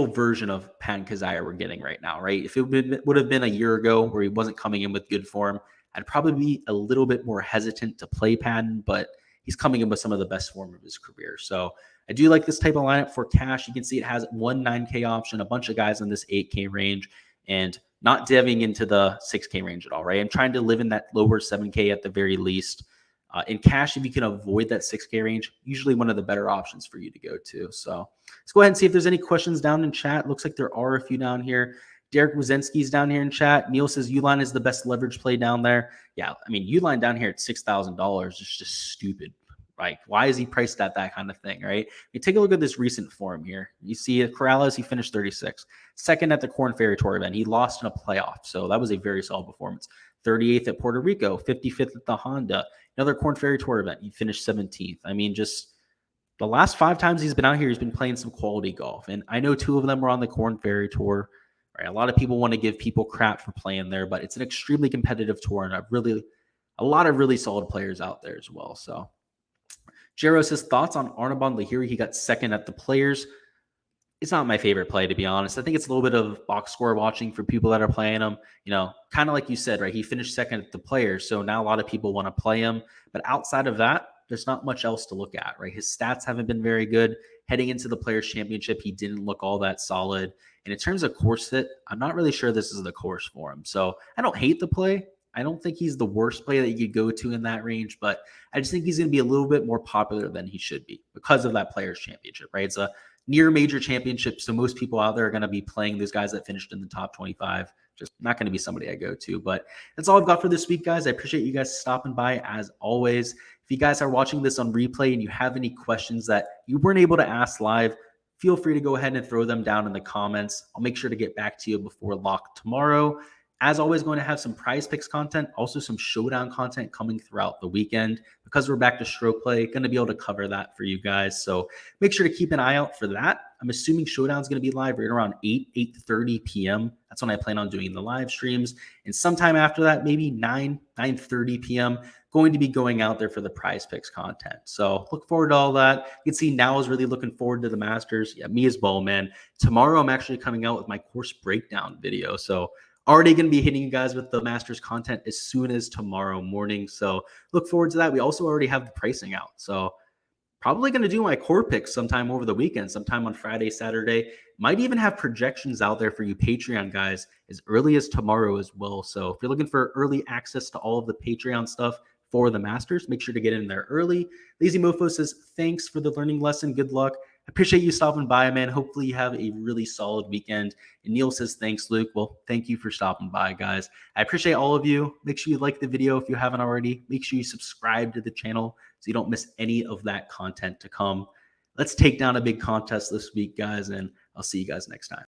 version of Pan Kazire we're getting right now, right? If it would have been a year ago where he wasn't coming in with good form, I'd probably be a little bit more hesitant to play Pan, but he's coming in with some of the best form of his career. So I do like this type of lineup for cash. You can see it has one 9K option, a bunch of guys in this 8K range, and not diving into the 6K range at all, right? I'm trying to live in that lower 7K at the very least. In cash, if you can avoid that 6K range, usually one of the better options for you to go to. So let's go ahead and see if there's any questions down in chat. Looks like there are a few down here. Derek Wazensky's down here in chat. Neil says Uline is the best leverage play down there. Yeah, I mean, Uline down here at $6,000 is just stupid. Like, why is he priced at that kind of thing, right? You take a look at this recent form here. You see Corrales, he finished 36th. Second at the Corn Ferry Tour event. He lost in a playoff, so that was a very solid performance. 38th at Puerto Rico, 55th at the Honda. Another Corn Ferry Tour event. He finished 17th. I mean, just the last 5 times he's been out here, he's been playing some quality golf. And I know 2 of them were on the Corn Ferry Tour. Right? A lot of people want to give people crap for playing there, but it's an extremely competitive tour and a lot of really solid players out there as well. So Jero says thoughts on Arnold Lahiri. He got second at the Players. It's not my favorite play, to be honest. I think it's a little bit of box score watching for people that are playing him. You know, kind of like you said, right? He finished second at the Players, so now a lot of people want to play him. But outside of that, there's not much else to look at, right? His stats haven't been very good. Heading into the Players Championship, he didn't look all that solid. And in terms of course fit, I'm not really sure this is the course for him. So I don't hate the play. I don't think he's the worst play that you could go to in that range, but I just think he's going to be a little bit more popular than he should be because of that Players Championship, right? It's a near major championship, so most people out there are going to be playing those guys that finished in the top 25. Just not going to be somebody I go to, but that's all I've got for this week, guys. I appreciate you guys stopping by as always. If you guys are watching this on replay and you have any questions that you weren't able to ask live, feel free to go ahead and throw them down in the comments. I'll make sure to get back to you before lock tomorrow. As always, going to have some prize picks content, also some showdown content coming throughout the weekend. Because we're back to stroke play, going to be able to cover that for you guys. So make sure to keep an eye out for that. I'm assuming showdown's going to be live right around 8:30 p.m. That's when I plan on doing the live streams. And sometime after that, maybe 9:30 p.m., going to be going out there for the prize picks content. So look forward to all that. You can see now is really looking forward to the Masters. Yeah, me as well, man. Tomorrow I'm actually coming out with my course breakdown video. So Already going to be hitting you guys with the Masters content as soon as tomorrow morning. So look forward to that. We also already have the pricing out. So probably going to do my core picks sometime over the weekend, sometime on Friday, Saturday. Might even have projections out there for you Patreon guys as early as tomorrow as well. So if you're looking for early access to all of the Patreon stuff for the Masters, make sure to get in there early. Lazy Mofo says, thanks for the learning lesson. Good luck. I appreciate you stopping by, man. Hopefully you have a really solid weekend. And Neil says, thanks, Luke. Well, thank you for stopping by, guys. I appreciate all of you. Make sure you like the video if you haven't already. Make sure you subscribe to the channel so you don't miss any of that content to come. Let's take down a big contest this week, guys, and I'll see you guys next time.